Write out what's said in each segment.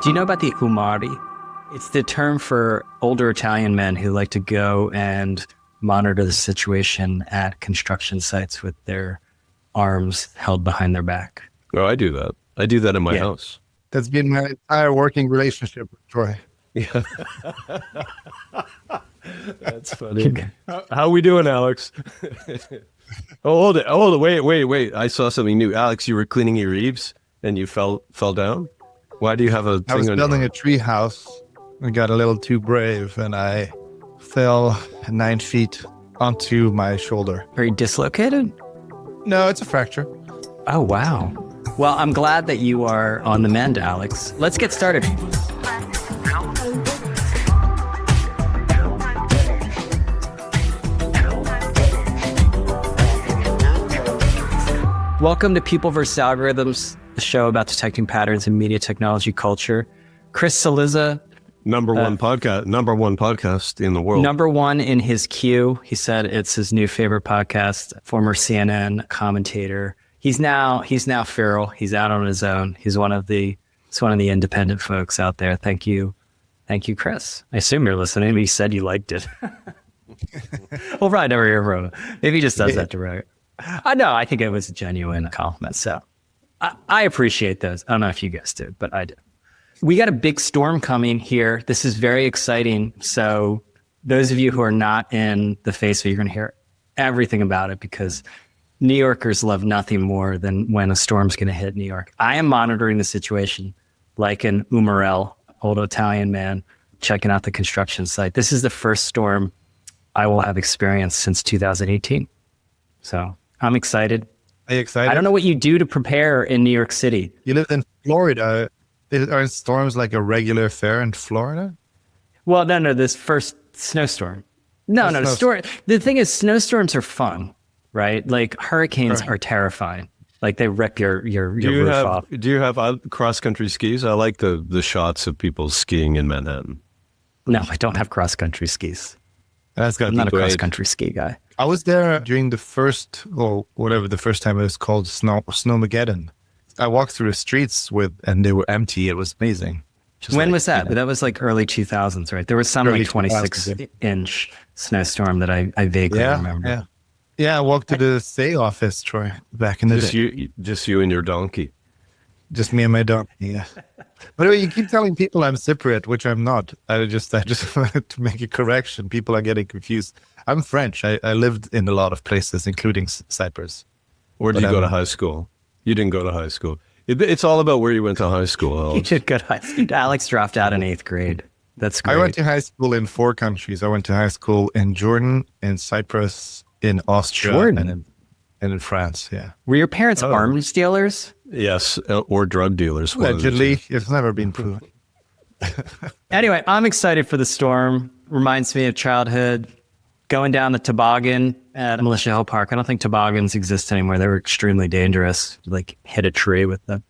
Do you know about the umari? It's the term for older Italian men who like to go and monitor the situation at construction sites with their arms held behind their back. Oh, I do that. I do that in my house. That's been my entire working relationship with Troy. Yeah. That's funny. How we doing, Alex? Hold it. Wait. I saw something new. Alex, you were cleaning your eaves and you fell down? Why do you have a thing? I was building a tree house. I got a little too brave and I fell 9 feet onto my shoulder. Are you dislocated? No, it's a fracture. Oh, wow. Well, I'm glad that you are on the mend, Alex. Let's get started. Welcome to People vs. Algorithms, the show about detecting patterns in media technology culture. Chris Cillizza. Number one podcast in the world. Number one in his queue. He said it's his new favorite podcast. Former CNN commentator. He's now feral. He's out on his own. He's one of the independent folks out there. Thank you, Chris. I assume you're listening. But you said you liked it. We'll probably never hear from him. Maybe he just does that to write. No, I think it was a genuine compliment. So I appreciate those. I don't know if you guys did, but I did. We got a big storm coming here. This is very exciting. So those of you who are not in the Facebook, you're going to hear everything about it because New Yorkers love nothing more than when a storm's going to hit New York. I am monitoring the situation like an Umarell, old Italian man, checking out the construction site. This is the first storm I will have experienced since 2018. So I'm excited. Are you excited? I don't know what you do to prepare in New York City. You live in Florida. Aren't storms like a regular affair in Florida? Well, no, this first snowstorm. No, the thing is, snowstorms are fun, right? Like hurricanes are terrifying. Like they rip your roof off. Do you have cross-country skis? I like the shots of people skiing in Manhattan. No, I don't have cross-country skis. I'm not a cross-country ski guy. I was there during the first time it was called Snowmageddon. I walked through the streets and they were empty. It was amazing. When was that? That was like early 2000s, right? There was some like 26-inch snowstorm that I vaguely remember. Yeah, I walked to the state office, Troy, back in the day. Just you and your donkey. Just me and my donkey, yeah. By the way, you keep telling people I'm Cypriot, which I'm not. I just wanted to make a correction. People are getting confused. I'm French. I lived in a lot of places, including Cyprus. Where did you go to high school? You didn't go to high school. It's all about where you went to high school, Alex. You did go to high school. Alex dropped out in 8th grade. That's great. I went to high school in 4 countries. I went to high school in Jordan, in Cyprus, in Austria, and in France, yeah. Were your parents arms dealers? Yes, or drug dealers. Allegedly, it's never been proven. Anyway, I'm excited for the storm. Reminds me of childhood. Going down the toboggan at Militia Hill Park. I don't think toboggans exist anymore. They were extremely dangerous. Like hit a tree with them.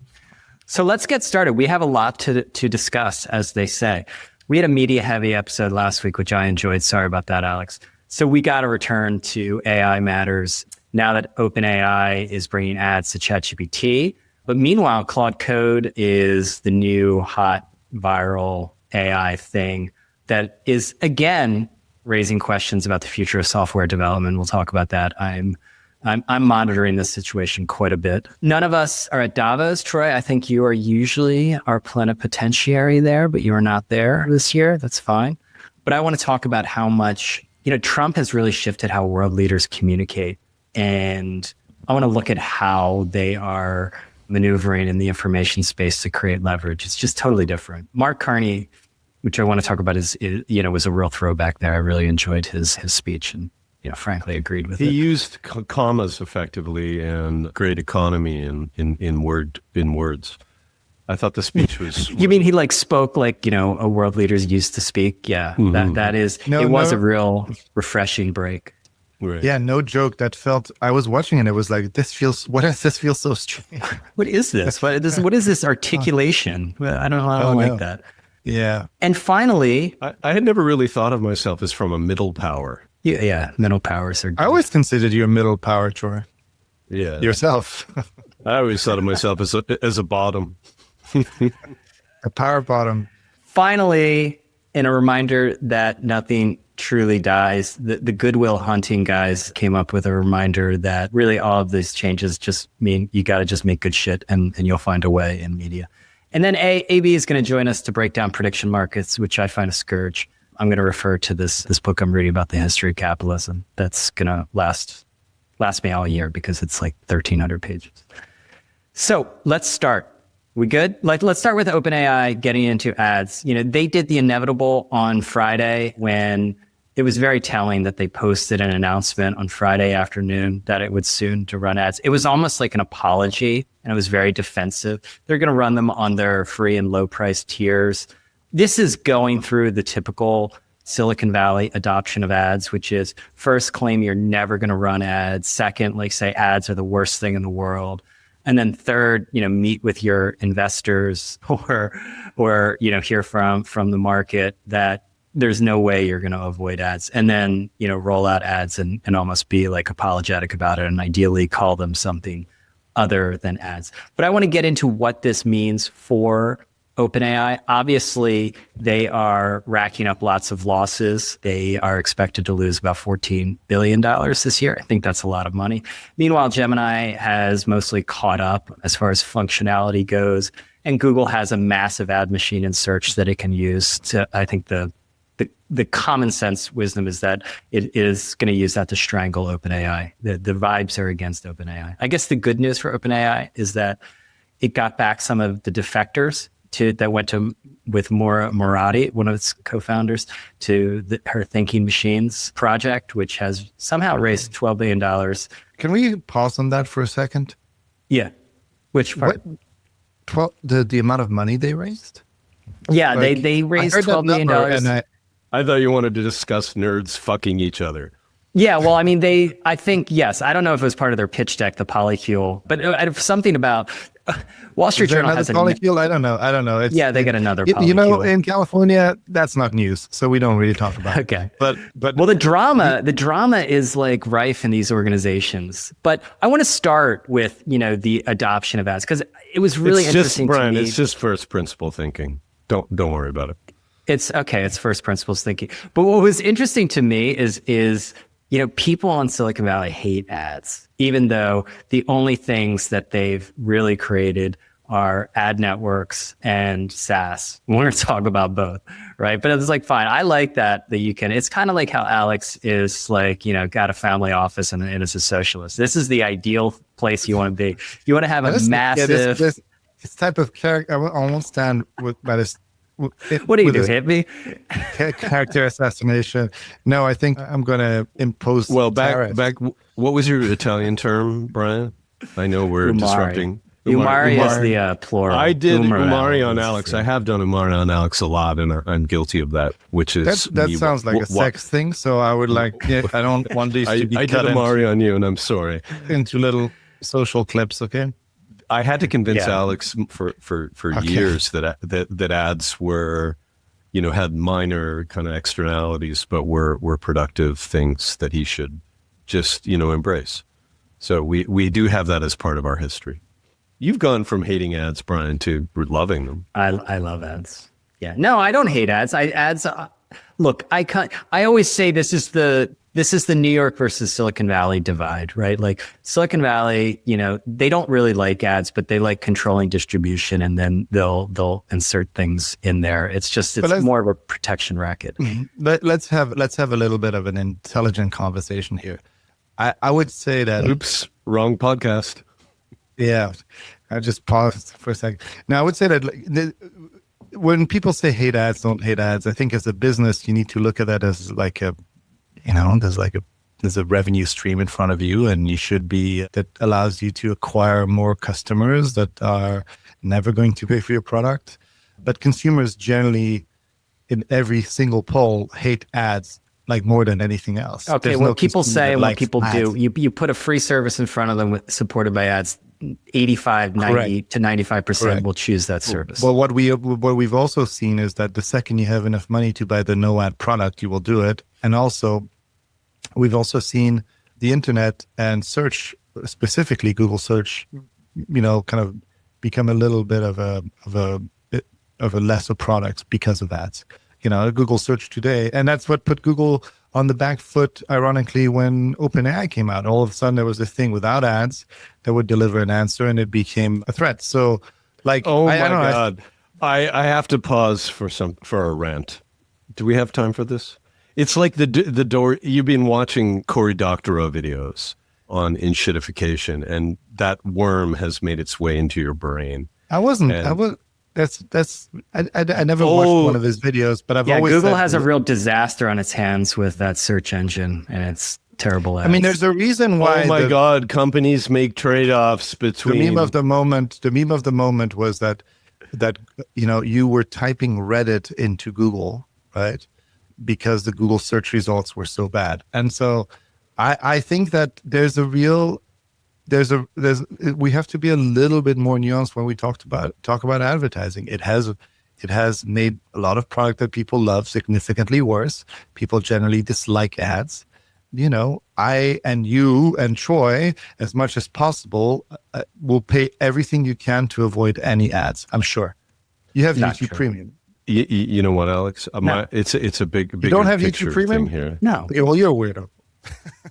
So let's get started. We have a lot to discuss, as they say. We had a media heavy episode last week, which I enjoyed. Sorry about that, Alex. So we got to return to AI matters now that OpenAI is bringing ads to ChatGPT. But meanwhile, Claude Code is the new hot viral AI thing that is, again, raising questions about the future of software development. We'll talk about that. I'm monitoring this situation quite a bit. None of us are at Davos, Troy. I think you are usually our plenipotentiary there, but you are not there this year. That's fine. But I want to talk about how much, Trump has really shifted how world leaders communicate. And I want to look at how they are maneuvering in the information space to create leverage. It's just totally different. Mark Carney, which I want to talk about, is was a real throwback there. I really enjoyed his speech and, frankly, agreed with it. He used commas effectively and great economy in words. I thought the speech was... You mean he spoke like, a world leaders used to speak? Yeah, mm-hmm. that is, it was a real refreshing break. Right. Yeah, no joke. I was watching and it was like, why does this feel so strange? What is this? What is this articulation? I don't like that. Yeah. And finally... I had never really thought of myself as from a middle power. Yeah, middle powers are good. I always considered you a middle power, Troy. Yeah. Yourself. I always thought of myself as a bottom. A power bottom. Finally, in a reminder that nothing truly dies, the Goodwill Hunting guys came up with a reminder that really all of these changes just mean you got to just make good shit and you'll find a way in media. And then AB is going to join us to break down prediction markets, which I find a scourge. I'm going to refer to this book I'm reading about the history of capitalism. That's going to last me all year because it's like 1,300 pages. So let's start. We good? Let's start with OpenAI getting into ads. They did the inevitable on Friday when it was very telling that they posted an announcement on Friday afternoon that it would soon to run ads. It was almost like an apology, and it was very defensive. They're going to run them on their free and low price tiers. This is going through the typical Silicon Valley adoption of ads, which is first claim you're never going to run ads. Second, say ads are the worst thing in the world. And then third, meet with your investors or hear from the market that there's no way you're going to avoid ads. And then, roll out ads and almost be like apologetic about it and ideally call them something other than ads. But I want to get into what this means for OpenAI. Obviously, they are racking up lots of losses. They are expected to lose about $14 billion this year. I think that's a lot of money. Meanwhile, Gemini has mostly caught up as far as functionality goes. And Google has a massive ad machine in search that it can use to, I think the common sense wisdom is that it is going to use that to strangle OpenAI. The vibes are against OpenAI. I guess the good news for OpenAI is that it got back some of the defectors that went with Maura Murati, one of its co-founders, to her Thinking Machines project, which has somehow raised $12 billion. Can we pause on that for a second? Yeah. Which part? The amount of money they raised? Yeah, they raised $12 billion. And I thought you wanted to discuss nerds fucking each other. Yeah, well, I think, yes. I don't know if it was part of their pitch deck, the polycule, but something about Wall Street Journal has a polycule. I don't know. They get another polycule. In California, that's not news, so we don't really talk about it. Okay. But well, the drama is like rife in these organizations. But I want to start with, the adoption of ads because it was really interesting Brian, to me. It's just first principle thinking. Don't worry about it. It's okay. It's first principles thinking. But what was interesting to me is people in Silicon Valley hate ads, even though the only things that they've really created are ad networks and SaaS. We're going to talk about both, right? But it's like, fine. I like that you can. It's kind of like how Alex is like, got a family office and is a socialist. This is the ideal place you want to be. You want to have a massive. This type of character. I won't stand by this. What do you do? Hit me? Character assassination. No, I think I'm going to impose. Well, back. What was your Italian term, Brian? I know we're disrupting. Umari is the plural. I did Umari on Alex. I have done Umari on Alex a lot, and I'm guilty of that. Which is that sounds like a sex thing. So I would like. Yeah, I don't want these to be I cut did Umari on you, and I'm sorry. Into little social clips. Okay. I had to convince Alex for years that ads were, had minor kind of externalities, but were productive things that he should just, embrace. So we do have that as part of our history. You've gone from hating ads, Brian, to loving them. I love ads. Yeah. No, I don't hate ads. Look, I always say this is the New York versus Silicon Valley divide, right? Like Silicon Valley, they don't really like ads, but they like controlling distribution, and then they'll insert things in there. It's more of a protection racket. Let's have a little bit of an intelligent conversation here. I would say that. Oops, wrong podcast. Yeah, I just paused for a second. Now I would say that when people say hate ads, don't hate ads, I think as a business you need to look at that as like a. There's a revenue stream in front of you, and you should be that allows you to acquire more customers that are never going to pay for your product. But consumers generally, in every single poll, hate ads like more than anything else. Okay, what people say and what people do, you put a free service in front of them supported by ads. 85, 90 to 95% will choose that service. Well, what we've also seen is that the second you have enough money to buy the no ad product, you will do it. And also, we've also seen the internet and search, specifically Google search, kind of become a little bit of a of a lesser product because of ads. Google search today, and that's what put Google on the back foot, ironically, when OpenAI came out. All of a sudden, there was this thing without ads that would deliver an answer, and it became a threat. So, oh my God, I have to pause for a rant. Do we have time for this? It's like the door. You've been watching Cory Doctorow videos on enshittification, and that worm has made its way into your brain. I never watched one of his videos, but I've always Google has a real disaster on its hands with that search engine, and it's terrible. I mean, there's a reason why. Oh my God, companies make trade-offs between. The meme of the moment was that you were typing Reddit into Google, right? Because the Google search results were so bad. And so I think that we have to be a little bit more nuanced when we talk about advertising. It has made a lot of product that people love significantly worse. People generally dislike ads. I and you and Troy, as much as possible, will pay everything you can to avoid any ads. I'm sure. You have YouTube Premium. You know what, Alex? No. It's a big. You don't have YouTube Premium here. No. Okay, well, you're a weirdo.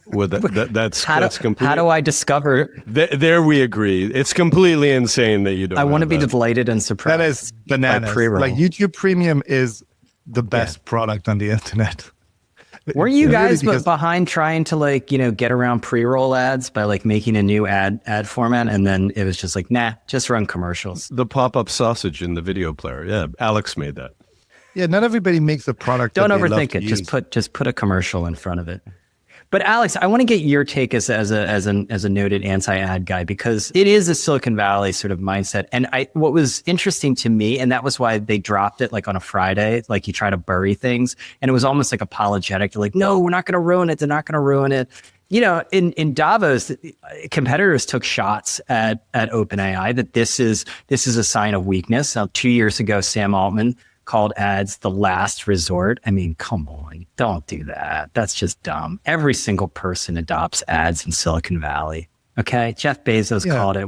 Well, that's complete. How do I discover? There we agree. It's completely insane that you don't. I want to be that. delighted and surprised. That is bananas. Like YouTube Premium is the best product on the internet. Weren't you guys behind trying to get around pre-roll ads by making a new ad format, and then it was just nah, just run commercials. The pop-up sausage in the video player. Yeah, Alex made that. Yeah, not everybody makes a product. Don't overthink it. Just put a commercial in front of it. But Alex, I want to get your take as a noted anti-ad guy, because it is a Silicon Valley sort of mindset. And what was interesting to me, and that was why they dropped it on a Friday, you try to bury things, and it was almost apologetic. They're no, we're not going to ruin it. They're not going to ruin it. In Davos, competitors took shots at OpenAI that this is a sign of weakness. Now, 2 years ago, Sam Altman called ads the last resort. I mean, come on, don't do that. That's just dumb. Every single person adopts ads in Silicon Valley. Okay. Jeff Bezos called it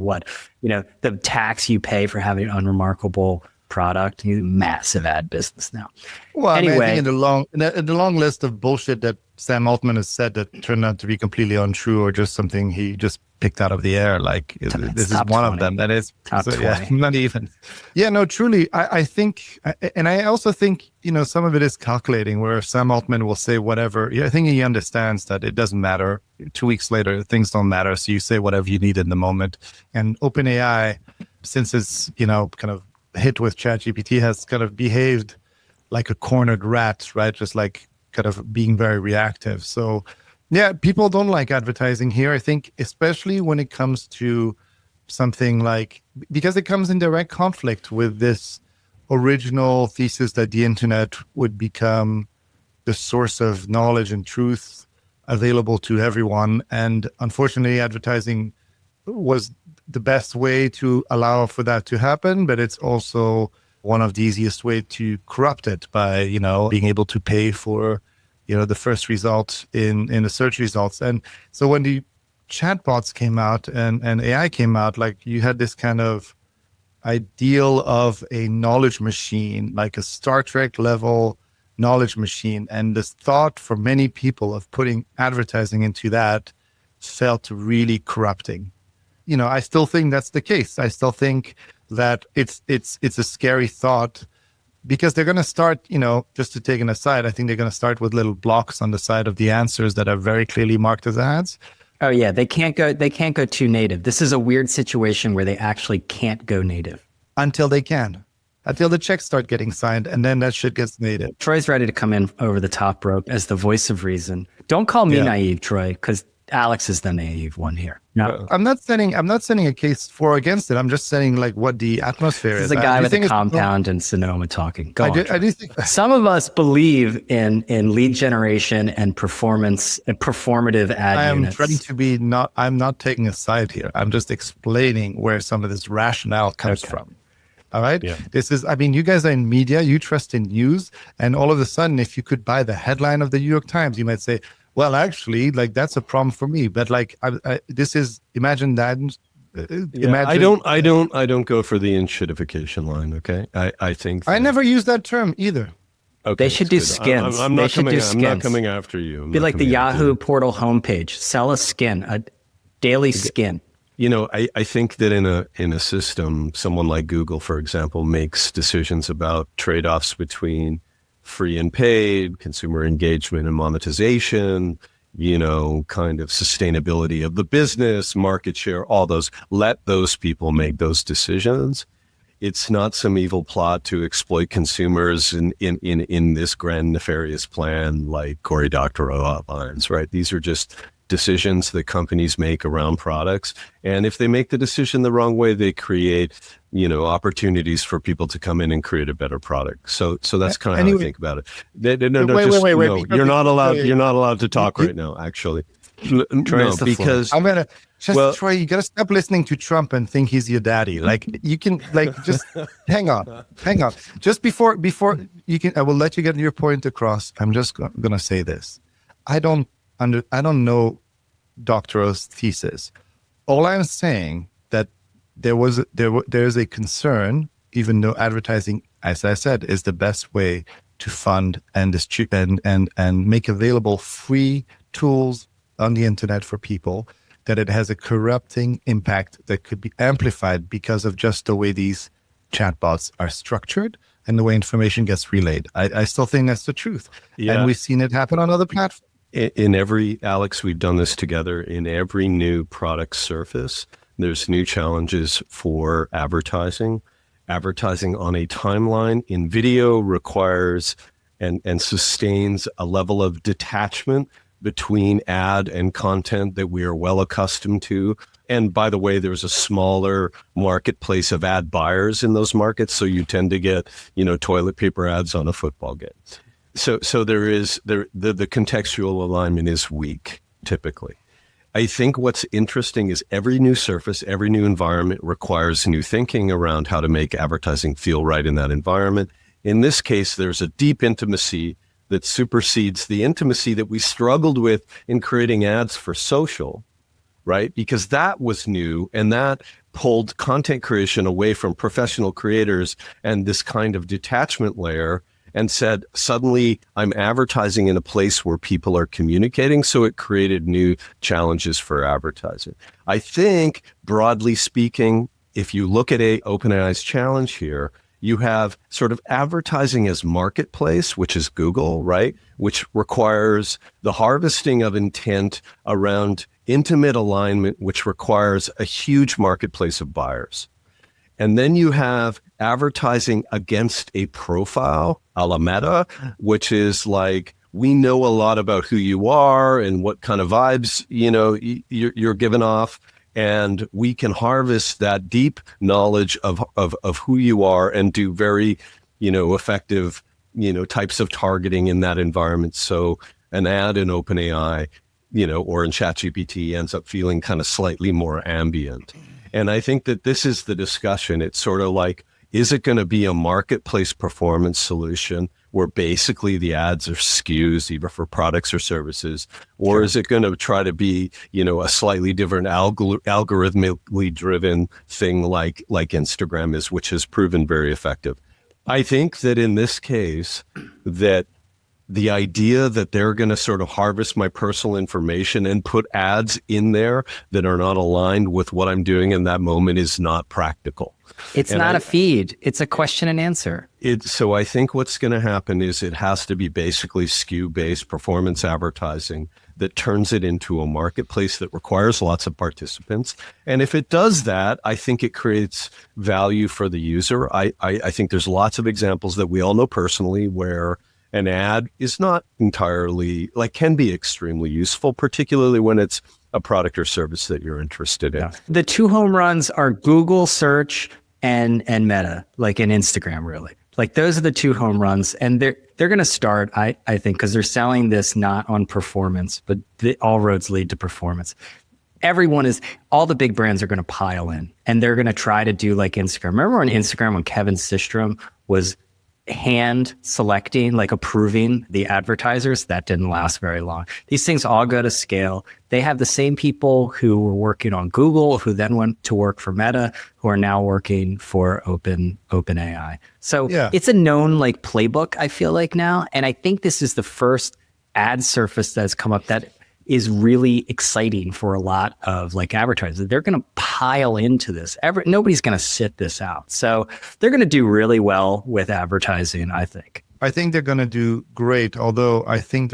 the tax you pay for having an unremarkable product. Massive ad business now. Well, anyway, I think in the long list of bullshit that Sam Altman has said that turned out to be completely untrue or just something he just picked out of the air, this is one of them. That is top 20. Yeah, not even. Yeah, no, truly, I think, and I also think some of it is calculating. Where Sam Altman will say whatever. Yeah, I think he understands that it doesn't matter. 2 weeks later, things don't matter. So you say whatever you need in the moment. And OpenAI, since it's kind of hit with ChatGPT, has kind of behaved like a cornered rat, right? Just kind of being very reactive. So yeah, people don't like advertising here. I think especially when it comes to something because it comes in direct conflict with this original thesis that the internet would become the source of knowledge and truth available to everyone. And unfortunately, advertising was the best way to allow for that to happen, but it's also one of the easiest way to corrupt it by, being able to pay for, the first result in the search results. And so when the chatbots came out and AI came out, you had this kind of ideal of a knowledge machine, like a Star Trek level knowledge machine. And this thought for many people of putting advertising into that felt really corrupting. I still think that's the case. I still think that it's a scary thought, because they're going to start, just to take an aside, I think they're going to start with little blocks on the side of the answers that are very clearly marked as ads. Oh yeah, they can't go too native. This is a weird situation where they actually can't go native. Until the checks start getting signed, and then that shit gets native. Troy's ready to come in over the top rope as the voice of reason. Don't call me naive, Troy, because Alex is the naive one here. No, I'm not setting a case for or against it. I'm just saying what the atmosphere is. This is a guy with a compound in Sonoma talking. Go on. I do think some of us believe in lead generation and performance and performative ad units. I'm not taking a side here. I'm just explaining where some of this rationale comes from. All right. Yeah. You guys are in media, you trust in news. And all of a sudden, if you could buy the headline of the New York Times, you might say, well, actually, that's a problem for me. But imagine that Imagine. I don't go for the inshitification line. Okay, I think I never use that term either. Okay, They should do good. skins. I'm They not should coming. do I'm not skins. coming after you. Be like the Yahoo portal homepage. Sell a skin, a daily skin. You know, I think that in a system, someone like Google, for example, makes decisions about trade-offs between free and paid, consumer engagement and monetization, you know, kind of sustainability of the business, market share, all those. Let those people make those decisions. It's not some evil plot to exploit consumers in this grand nefarious plan like Cory Doctorow outlines, right? These are just decisions that companies make around products. And if they make the decision the wrong way, they create, you know, opportunities for people to come in and create a better product. So that's kind of how I think about it. Wait, you're not allowed to talk right now, actually. No, because I'm gonna Troy, you gotta stop listening to Trump and think he's your daddy. Like you can just hang on. Just before you can, I will let you get your point across. I'm just gonna say this. I don't know Doctorow's thesis. All I'm saying that there is a concern, even though advertising, as I said, is the best way to fund and distribute and make available free tools on the internet for people, that it has a corrupting impact that could be amplified because of just the way these chatbots are structured and the way information gets relayed. I still think that's the truth. Yeah. And we've seen it happen on other platforms. Alex, we've done this together. In every new product surface, there's new challenges for advertising. Advertising on a timeline in video requires and sustains a level of detachment between ad and content that we are well accustomed to. And by the way, there's a smaller marketplace of ad buyers in those markets. So you tend to get, you know, toilet paper ads on a football game. So the contextual alignment is weak, typically. I think what's interesting is every new surface, every new environment requires new thinking around how to make advertising feel right in that environment. In this case, there's a deep intimacy that supersedes the intimacy that we struggled with in creating ads for social, right? Because that was new and that pulled content creation away from professional creators and this kind of detachment layer, and said, suddenly I'm advertising in a place where people are communicating. So it created new challenges for advertising. I think, broadly speaking, if you look at OpenAI's challenge here, you have sort of advertising as marketplace, which is Google, right? Which requires the harvesting of intent around intimate alignment, which requires a huge marketplace of buyers. And then you have advertising against a profile, a la Meta, which is like, we know a lot about who you are and what kind of vibes, you know, you're giving off. And we can harvest that deep knowledge of who you are and do very, you know, effective, you know, types of targeting in that environment. So an ad in OpenAI, you know, or in ChatGPT ends up feeling kind of slightly more ambient. And I think that this is the discussion. It's sort of like, is it going to be a marketplace performance solution where basically the ads are SKUs either for products or services, or sure, is it going to try to be, you know, a slightly different algorithmically driven thing like Instagram is, which has proven very effective? I think that in this case, that the idea that they're going to sort of harvest my personal information and put ads in there that are not aligned with what I'm doing in that moment is not practical. It's not a feed. It's a question and answer. So I think what's going to happen is it has to be basically SKU-based performance advertising that turns it into a marketplace that requires lots of participants. And if it does that, I think it creates value for the user. I think there's lots of examples that we all know personally where an ad is not entirely, like, can be extremely useful, particularly when it's a product or service that you're interested in. Yeah. The two home runs are Google search and Meta, like in Instagram, really. Like those are the two home runs. And they're going to start, I think, because they're selling this not on performance, but all roads lead to performance. All the big brands are going to pile in and they're going to try to do like Instagram. Remember on Instagram when Kevin Systrom was hand selecting, like approving the advertisers, that didn't last very long. These things all go to scale. They have the same people who were working on Google, who then went to work for Meta, who are now working for OpenAI. So it's a known like playbook, I feel like now. And I think this is the first ad surface that's come up that is really exciting for a lot of like advertisers. They're going to pile into this. Nobody's going to sit this out. So they're going to do really well with advertising, I think. I think they're going to do great. Although I think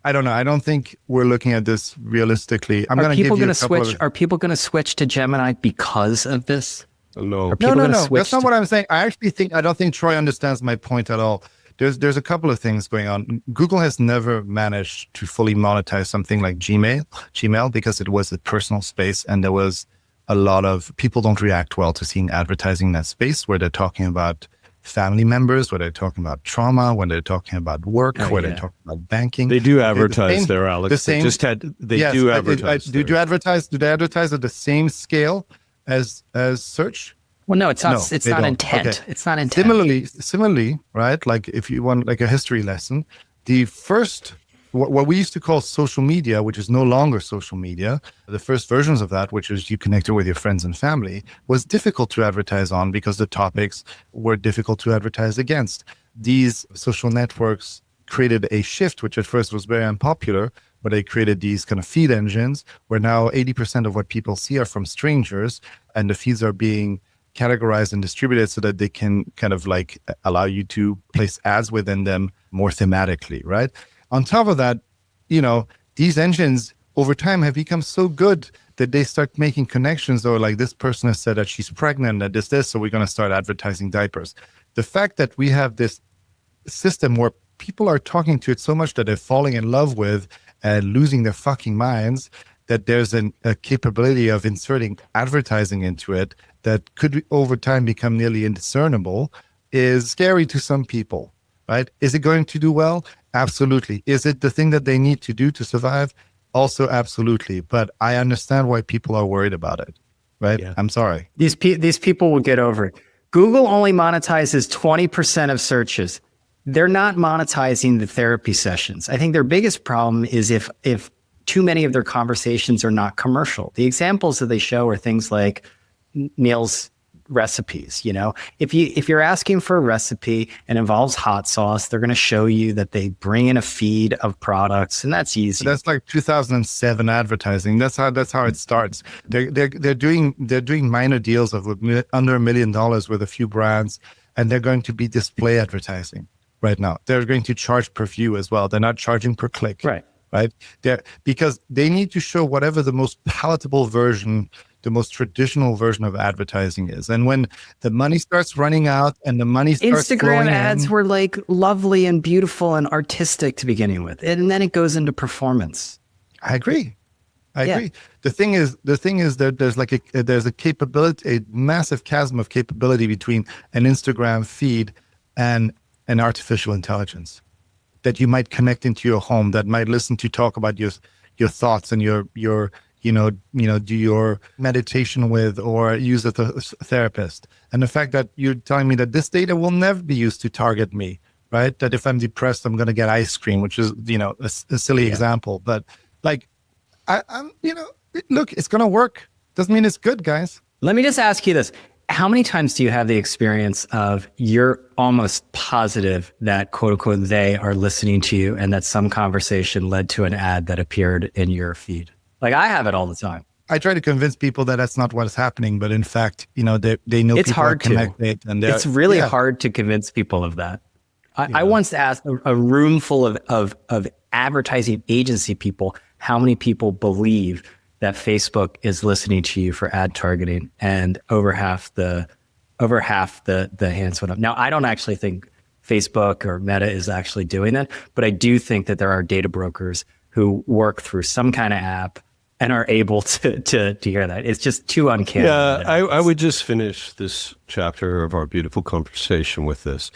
I don't know. I don't think we're looking at this realistically. I'm going to give you a couple Are people going to switch to Gemini because of this? No. No. That's not what I'm saying. I don't think Troy understands my point at all. There's a couple of things going on. Google has never managed to fully monetize something like Gmail because it was a personal space, and there was a lot of people don't react well to seeing advertising in that space where they're talking about family members, where they're talking about trauma, when they're talking about work, where they're talking about banking. They do advertise there, Alex. Do advertise. Do they advertise at the same scale as search? Well, no, it's not. It's not intent. Okay. It's not intent. Similarly, right? Like if you want like a history lesson, the first what we used to call social media, which is no longer social media, the first versions of that, which is you connected with your friends and family, was difficult to advertise on because the topics were difficult to advertise against. These social networks created a shift, which at first was very unpopular, but they created these kind of feed engines where now 80% of what people see are from strangers, and the feeds are being categorized and distributed so that they can kind of like allow you to place ads within them more thematically, right? On top of that, these engines over time have become so good that they start making connections, or like this person has said that she's pregnant, that this, so we're going to start advertising diapers. The fact that we have this system where people are talking to it so much that they're falling in love with and losing their fucking minds, that there's a capability of inserting advertising into it that could over time become nearly indiscernible, is scary to some people, right? Is it going to do well? Absolutely. Is it the thing that they need to do to survive? Also, absolutely. But I understand why people are worried about it, right? Yeah. I'm sorry. These people will get over it. Google only monetizes 20% of searches. They're not monetizing the therapy sessions. I think their biggest problem is if too many of their conversations are not commercial. The examples that they show are things like Neil's recipes. If you're asking for a recipe and involves hot sauce, they're going to show you that they bring in a feed of products, and that's easy. That's like 2007 advertising. That's how it starts. They're doing minor deals of under $1 million with a few brands, and they're going to be display advertising right now. They're going to charge per view as well. They're not charging per click. Right. Because they need to show whatever the most palatable version, the most traditional version of advertising is. And when the money starts running out and the money starts Instagram ads were like lovely and beautiful and artistic to beginning with, and then it goes into performance. I agree. The thing is that there's a capability, a massive chasm of capability between an Instagram feed and an artificial intelligence that you might connect into your home, that might listen to talk about your thoughts and your do your meditation with, or use a therapist. And the fact that you're telling me that this data will never be used to target me, right? That if I'm depressed, I'm going to get ice cream, which is, a silly example. But like, I'm look, it's going to work. Doesn't mean it's good, guys. Let me just ask you this. How many times do you have the experience of you're almost positive that quote unquote they are listening to you and that some conversation led to an ad that appeared in your feed? Like I have it all the time. I try to convince people that that's not what is happening, but in fact, they know it's people hard are connected. And it's really hard to convince people of that. I once asked a room full of advertising agency people, how many people believe that Facebook is listening to you for ad targeting, and over half the hands went up. Now, I don't actually think Facebook or Meta is actually doing that, but I do think that there are data brokers who work through some kind of app and are able to hear that. It's just too uncanny. Yeah, I would just finish this chapter of our beautiful conversation with this.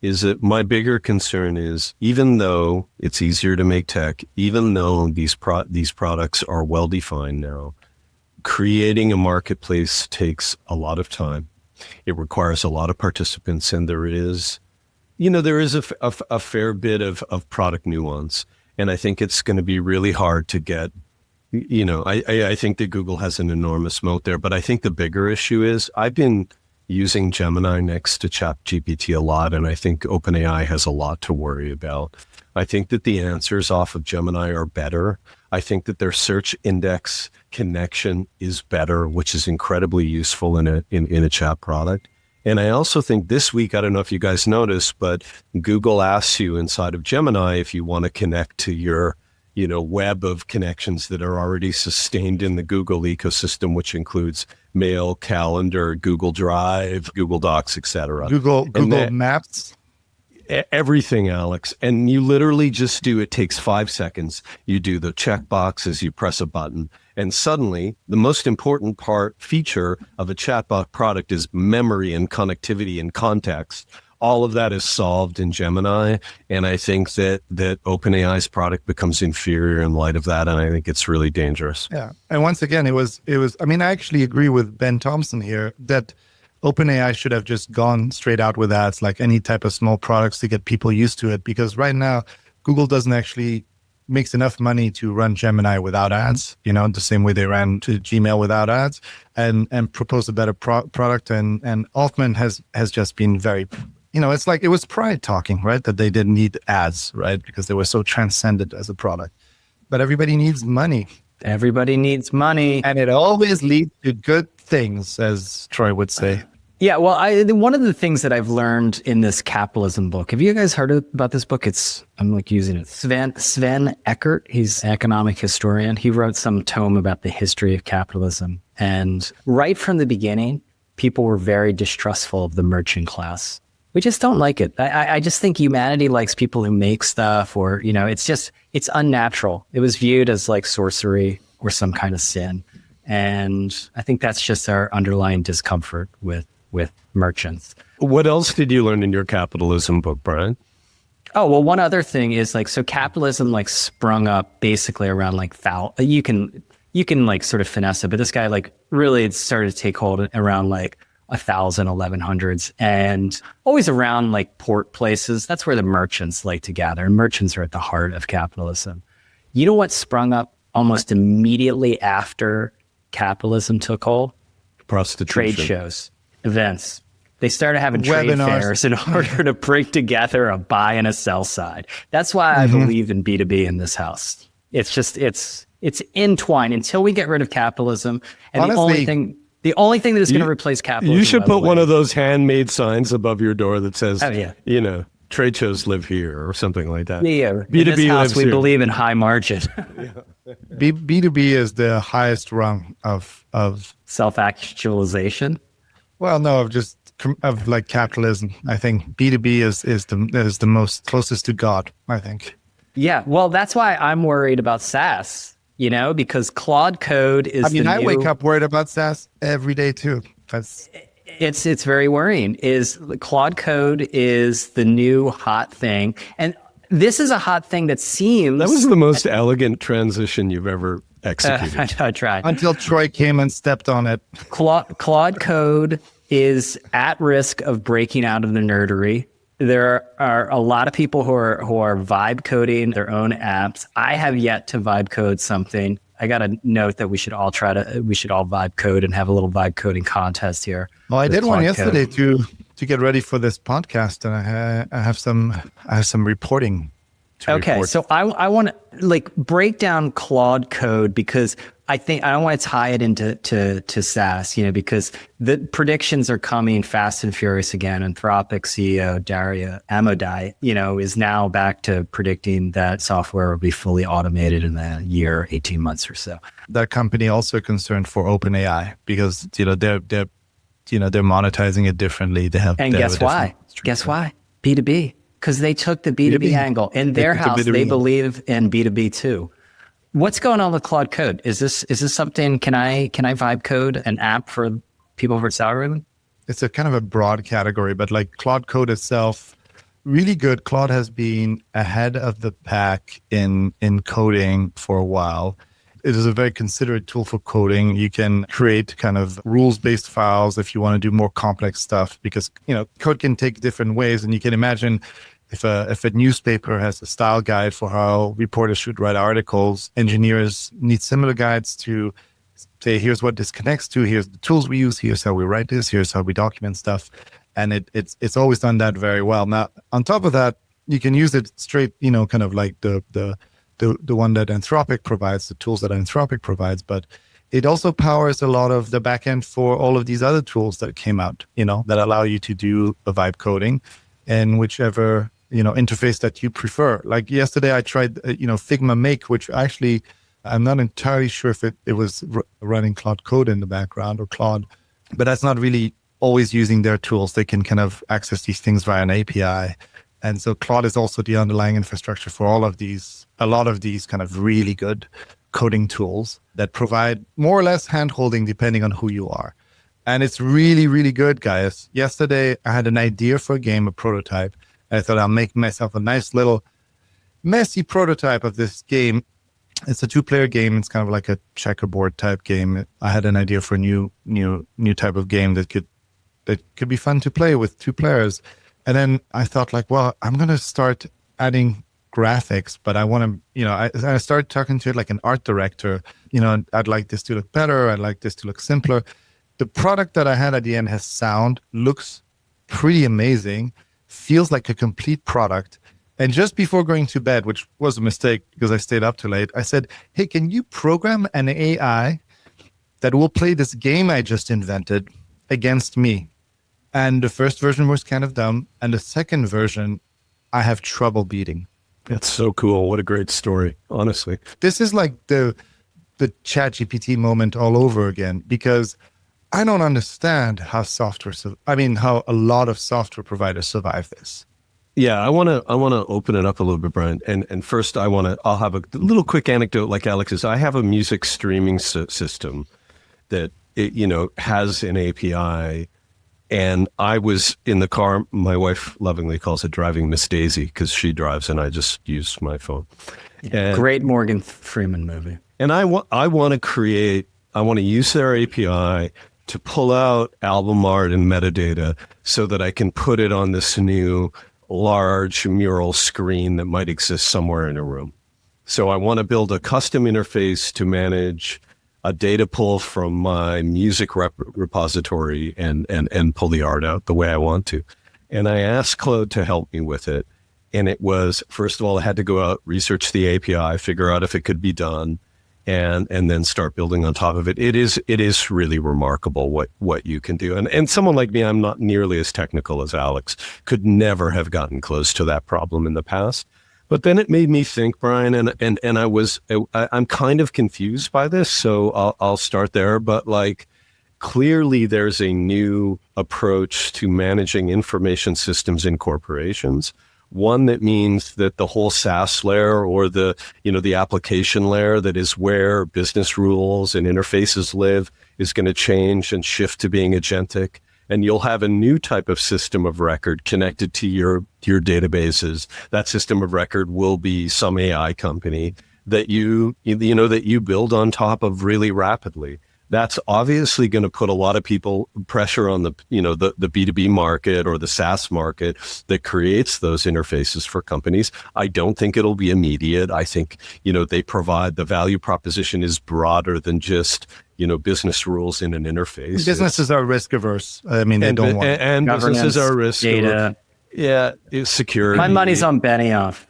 Is that my bigger concern is, even though it's easier to make tech, even though these products are well-defined now, creating a marketplace takes a lot of time. It requires a lot of participants, and there is, there is a fair bit of product nuance, and I think it's going to be really hard to get. I think that Google has an enormous moat there, but I think the bigger issue is I've been using Gemini next to ChatGPT a lot, and I think OpenAI has a lot to worry about. I think that the answers off of Gemini are better. I think that their search index connection is better, which is incredibly useful in a chat product. And I also think this week, I don't know if you guys noticed, but Google asks you inside of Gemini if you want to connect to your web of connections that are already sustained in the Google ecosystem, which includes Mail, Calendar, Google Drive, Google Docs, etc. Google Maps. Everything, Alex. And you literally just it takes 5 seconds. You do the check boxes, you press a button, and suddenly the most important feature of a chatbot product is memory and connectivity and context. All of that is solved in Gemini, and I think that OpenAI's product becomes inferior in light of that, and I think it's really dangerous. Yeah, and once again, it was. I mean, I actually agree with Ben Thompson here that OpenAI should have just gone straight out with ads, like any type of small products to get people used to it. Because right now, Google doesn't actually makes enough money to run Gemini without ads. The same way they ran to Gmail without ads, and propose a better product. And Altman has just been very. It's like it was pride talking, right? That they didn't need ads, right? Because they were so transcendent as a product. But everybody needs money. Everybody needs money. And it always leads to good things, as Troy would say. Yeah, well, one of the things that I've learned in this capitalism book, have you guys heard about this book? I'm using it. Sven Eckert, he's an economic historian. He wrote some tome about the history of capitalism. And right from the beginning, people were very distrustful of the merchant class. We just don't like it. I just think humanity likes people who make stuff, or, it's unnatural. It was viewed as like sorcery or some kind of sin. And I think that's just our underlying discomfort with merchants. What else did you learn in your capitalism book, Brian? Oh, well, one other thing is so capitalism sprung up basically around you can sort of finesse it, but this guy really started to take hold around 1100s, and always around port places. That's where the merchants like to gather, and merchants are at the heart of capitalism. You know what sprung up almost immediately after capitalism took hold? Prostitution. Trade shows, events. They started having trade fairs in order to bring together a buy and a sell side. That's why I believe in B2B in this house. It's just, it's entwined until we get rid of capitalism. And honestly, the only thing that is going to replace capitalism. You should put one of those handmade signs above your door that says, oh, yeah. Trade shows live here or something like that. Yeah. B2B in this house, we here. believe in high margin. B2B is the highest rung of self-actualization. Well, no, of capitalism. I think B2B is the most closest to God, I think. Yeah. Well, that's why I'm worried about SaaS. Because Claude Code is. I wake up worried about SaaS every day too. It's very worrying. Claude Code is the new hot thing, and this is a hot thing that seems. That was the most elegant transition you've ever executed. I tried until Troy came and stepped on it. Claude Code is at risk of breaking out of the nerdery. There are a lot of people who are vibe coding their own apps. I have yet to vibe code something. I got to note that we should all vibe code and have a little vibe coding contest here. Well, I did one yesterday to get ready for this podcast, and I have some reporting. Okay, so I want to break down Claude Code, because I don't want to tie it into SaaS, because the predictions are coming fast and furious again. Anthropic CEO Dario Amodei, is now back to predicting that software will be fully automated in a year, 18 months or so. That company also concerned for OpenAI, because they're monetizing it differently. Guess why? B2B. Because they took the B2B angle. In their house, they believe in B2B too. What's going on with Claude Code? Is this something? Can I vibe code an app for people for salary? It's a kind of a broad category, but Claude Code itself, really good. Claude has been ahead of the pack in coding for a while. it is a very considerate tool for coding. You can create kind of rules-based files if you want to do more complex stuff, because, code can take different ways. And you can imagine if a newspaper has a style guide for how reporters should write articles, engineers need similar guides to say, here's what this connects to, here's the tools we use, here's how we write this, here's how we document stuff. And it's always done that very well. Now, on top of that, you can use it straight, kind of like the one that Anthropic provides, the tools that Anthropic provides, but it also powers a lot of the backend for all of these other tools that came out, that allow you to do a vibe coding in whichever, interface that you prefer. Like yesterday, I tried, Figma Make, which actually, I'm not entirely sure if it was running Claude Code in the background or Claude, but that's not really always using their tools. They can kind of access these things via an API. And so Claude is also the underlying infrastructure for a lot of these kind of really good coding tools that provide more or less hand-holding depending on who you are. And it's really, really good, guys. Yesterday, I had an idea for a game, a prototype. I thought I'll make myself a nice little messy prototype of this game. It's a 2-player game. It's kind of like a checkerboard type game. I had an idea for a new type of game that could be fun to play with 2 players. And then I thought, like, well, I'm going to start adding graphics, but I want to, I started talking to it like an art director. I'd like this to look better. I'd like this to look simpler. The product that I had at the end has sound, looks pretty amazing, feels like a complete product. And just before going to bed, which was a mistake because I stayed up too late, I said, hey, can you program an AI that will play this game I just invented against me? And the first version was kind of dumb. And the second version, I have trouble beating. That's so cool. What a great story, honestly. This is like the ChatGPT moment all over again, because I don't understand how how a lot of software providers survive this. Yeah, I want to open it up a little bit, Brian. And first, I'll have a little quick anecdote like Alex's. I have a music streaming system that has an API, and I was in the car. My wife lovingly calls it driving Miss Daisy because she drives and I just use my phone. Yeah, great Morgan Freeman movie. And I want to use their API to pull out album art and metadata so that I can put it on this new large mural screen that might exist somewhere in a room. So I want to build a custom interface to manage a data pull from my music repository and pull the art out the way I want to. And I asked Claude to help me with it. And it was, first of all, I had to go out, research the API, figure out if it could be done, and then start building on top of it. It is really remarkable what you can do. And someone like me, I'm not nearly as technical as Alex, could never have gotten close to that problem in the past. But then it made me think, Brian, and I'm kind of confused by this, so I'll start there. But like, clearly there's a new approach to managing information systems in corporations. One that means that the whole SaaS layer, or the application layer that is where business rules and interfaces live, is going to change and shift to being agentic. And you'll have a new type of system of record connected to your databases. That system of record will be some AI company that you build on top of really rapidly. That's obviously going to put a lot of pressure on the B2B market or the SaaS market that creates those interfaces for companies. I don't think it'll be immediate. I think, they provide, the value proposition is broader than just, business rules in an interface. Businesses are risk averse. I mean, they don't want and businesses are risk data. Yeah, security. My money's on Benioff.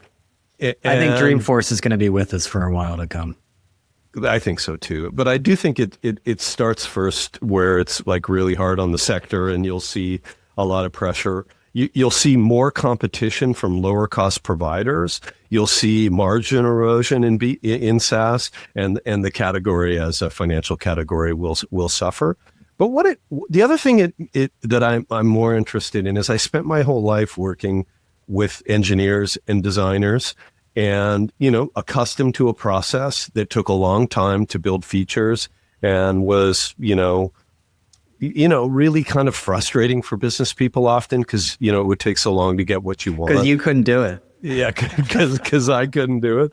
I think Dreamforce is going to be with us for a while to come. I think so too, but I do think it starts first where it's like really hard on the sector, and you'll see a lot of pressure. You'll see more competition from lower cost providers. You'll see margin erosion in SaaS, and the category as a financial category will suffer. But the other thing that I'm more interested in is I spent my whole life working with engineers and designers, and, accustomed to a process that took a long time to build features and was, really kind of frustrating for business people often because, it would take so long to get what you want. Because you couldn't do it. Yeah, because I couldn't do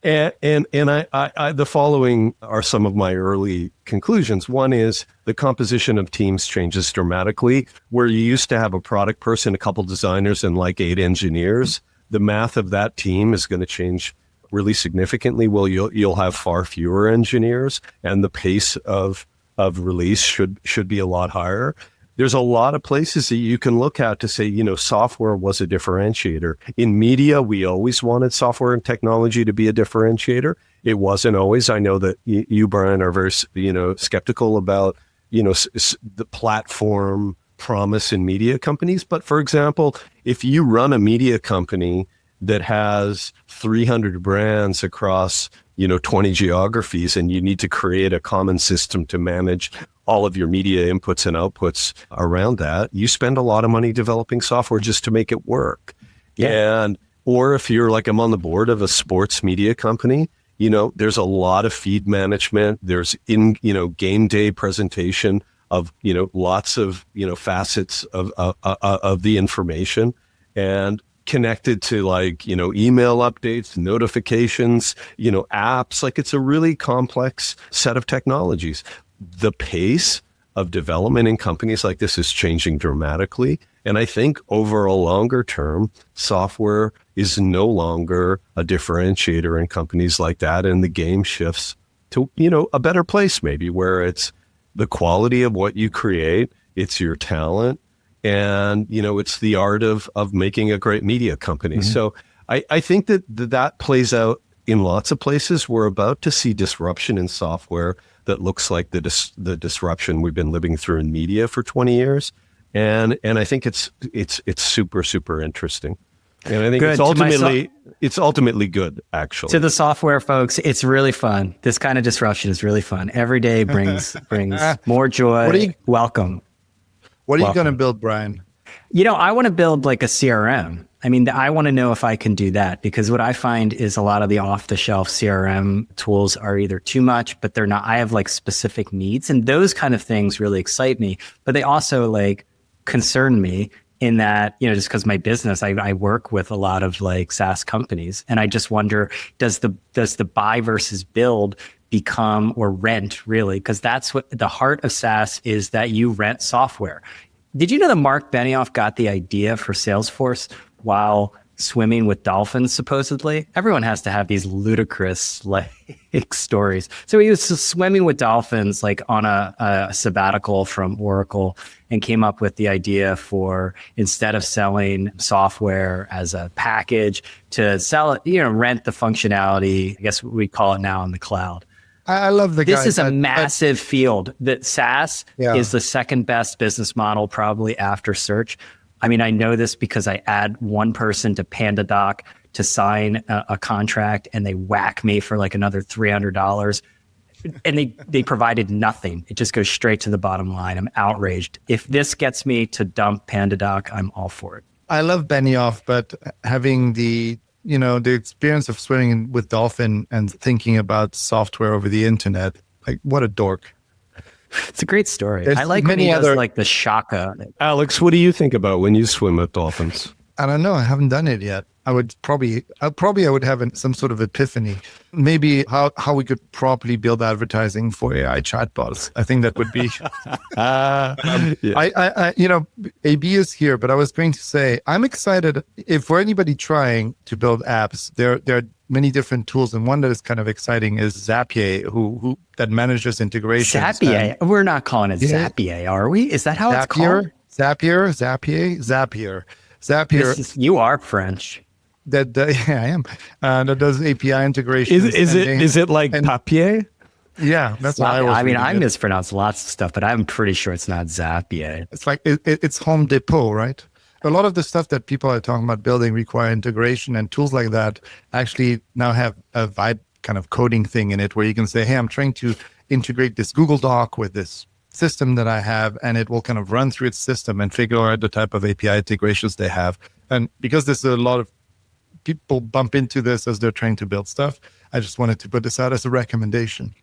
it. And I the following are some of my early conclusions. One is the composition of teams changes dramatically. Where you used to have a product person, a couple designers, and like 8 engineers, the math of that team is going to change really significantly. Well, you'll have far fewer engineers, and the pace of release should be a lot higher. There's a lot of places that you can look at to say, software was a differentiator. In media, we always wanted software and technology to be a differentiator. It wasn't always. I know that you, Brian, are very, skeptical about, the platform promise in media companies. But for example, if you run a media company that has 300 brands across, 20 geographies, and you need to create a common system to manage all of your media inputs and outputs around that, you spend a lot of money developing software just to make it work. Yeah. Or if you're like, I'm on the board of a sports media company, there's a lot of feed management. There's game day presentation of, lots of, facets of the information, and connected to email updates, notifications, apps. Like, it's a really complex set of technologies. The pace of development in companies like this is changing dramatically. And I think over a longer term, software is no longer a differentiator in companies like that. And the game shifts to, a better place, maybe, where it's the quality of what you create, it's your talent, and, it's the art of making a great media company. Mm-hmm. So I think that plays out in lots of places. We're about to see disruption in software that looks like the disruption we've been living through in media for 20 years. And I think it's super, super interesting. And I think it's ultimately good, actually. To the software folks, it's really fun. This kind of disruption is really fun. Every day brings more joy. Welcome. What are you going to build, Brian? I want to build like a CRM. I mean, I want to know if I can do that, because what I find is a lot of the off-the-shelf CRM tools are either too much, but they're not. I have like specific needs, and those kind of things really excite me, but they also like concern me in that, just because my business, I work with a lot of like SaaS companies, and I just wonder, does the buy versus build become, or rent, really? Because that's what the heart of SaaS is, that you rent software. Did you know that Mark Benioff got the idea for Salesforce while swimming with dolphins, supposedly? Everyone has to have these ludicrous stories. So he was swimming with dolphins like on a sabbatical from Oracle, and came up with the idea for, instead of selling software as a package, to sell it, rent the functionality, I guess we call it now, in the cloud. I love the guy. This is a massive field. That SaaS is the second best business model, probably after search. I mean, I know this because I add one person to PandaDoc to sign a contract, and they whack me for like another $300. And they provided nothing. It just goes straight to the bottom line. I'm outraged. If this gets me to dump PandaDoc, I'm all for it. I love Benioff, but having the experience of swimming with dolphin and thinking about software over the internet, like, what a dork. It's a great story. I like when he does like the shaka. Alex, what do you think about when you swim with dolphins? I don't know. I haven't done it yet. I would have some sort of epiphany. Maybe how we could properly build advertising for AI chatbots. I think that would be. AB is here, but I was going to say, I'm excited. If for anybody trying to build apps, there are many different tools, and one that is kind of exciting is Zapier, who that manages integrations. Zapier. We're not calling it Zapier, are we? Is that how it's called? Zapier. You are French. I am. That does API integration. Is it like papier? Yeah, that's what I mispronounce lots of stuff, but I'm pretty sure it's not Zapier. It's like it's Home Depot, right? A lot of the stuff that people are talking about building require integration, and tools like that actually now have a vibe kind of coding thing in it, where you can say, hey, I'm trying to integrate this Google Doc with this system that I have, and it will kind of run through its system and figure out the type of API integrations they have. And because there's a lot of people bump into this as they're trying to build stuff, I just wanted to put this out as a recommendation.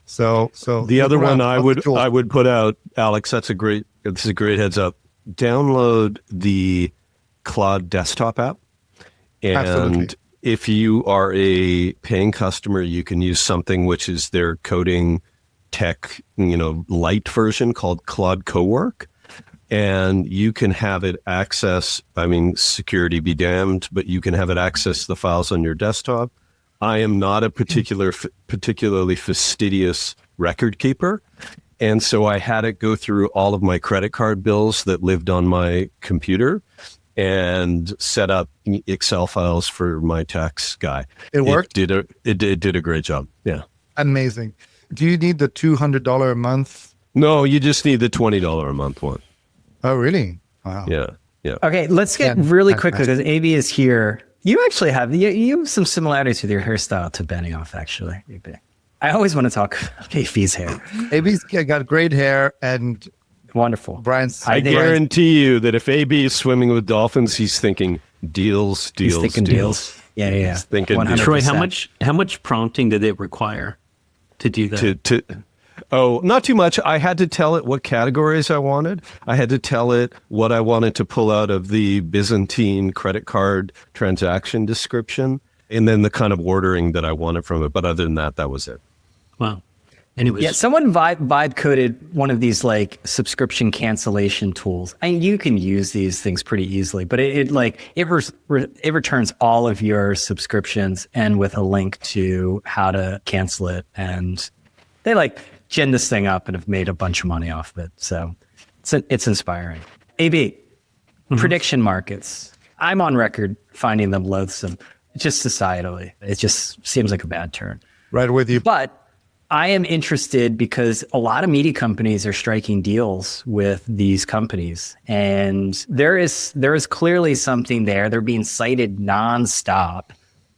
So the other one I would put out, Alex, this is a great heads up. Download the Claude desktop app. And Absolutely. if you are a paying customer, you can use something which is their coding tech, light version called Claude Code. And you can have it access, security be damned, but you can have it access the files on your desktop. I am not a particularly fastidious record keeper. And so I had it go through all of my credit card bills that lived on my computer and set up Excel files for my tax guy. It worked? It did a great job. Yeah. Amazing. Do you need the $200 a month? No, you just need the $20 a month one. Oh, really? Wow. Yeah. Okay, let's get really quickly because AB is here. You actually have you have some similarities with your hairstyle to Benioff, actually. AB. I always want to talk about AB's hair. AB's got great hair and Wonderful. Brian's. I guarantee you that if AB is swimming with dolphins, he's thinking deals. He's thinking deals. Yeah. He's thinking 100%. Troy, how much prompting did it require to do that? Oh, not too much. I had to tell it what categories I wanted. I had to tell it what I wanted to pull out of the Byzantine credit card transaction description, and then the kind of ordering that I wanted from it. But other than that, that was it. Wow. Anyways. Yeah, someone vibe coded one of these like subscription cancellation tools. I mean, you can use these things pretty easily, but it returns all of your subscriptions and with a link to how to cancel it. And they like gin this thing up and have made a bunch of money off of it. So it's inspiring. AB, prediction markets. I'm on record finding them loathsome. Just societally, it just seems like a bad turn. Right with you. But I am interested because a lot of media companies are striking deals with these companies, and there is clearly something there. They're being cited nonstop,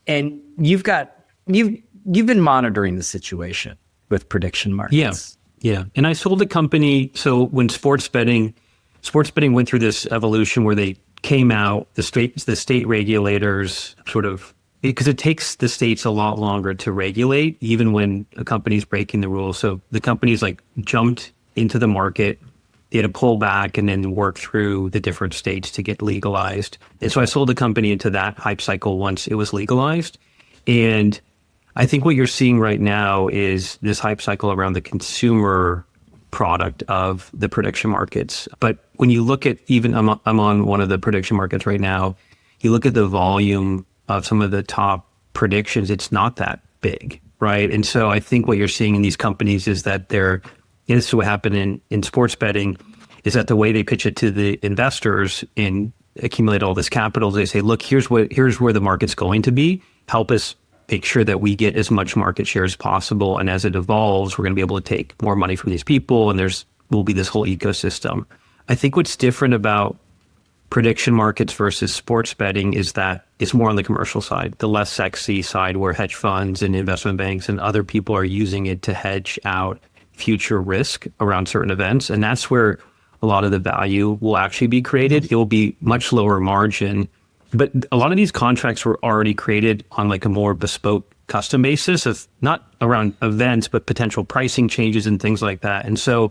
and you've been monitoring the situation with prediction markets. Yeah. And I sold a company. So when sports betting went through this evolution where they came out, the state regulators sort of, because it takes the states a lot longer to regulate, even when a company's breaking the rules. So the companies like jumped into the market, they had to pull back and then work through the different states to get legalized. And so I sold the company into that hype cycle once it was legalized. And I think what you're seeing right now is this hype cycle around the consumer product of the prediction markets. But when you look at I'm on one of the prediction markets right now, you look at the volume of some of the top predictions, it's not that big, right? And so I think what you're seeing in these companies is that this is what happened in sports betting, is that the way they pitch it to the investors and accumulate all this capital, they say, look, here's where the market's going to be. Help us make sure that we get as much market share as possible. And as it evolves, we're going to be able to take more money from these people, and will be this whole ecosystem. I think what's different about prediction markets versus sports betting is that it's more on the commercial side, the less sexy side, where hedge funds and investment banks and other people are using it to hedge out future risk around certain events. And that's where a lot of the value will actually be created. It will be much lower margin, but a lot of these contracts were already created on like a more bespoke custom basis of not around events, but potential pricing changes and things like that. And so,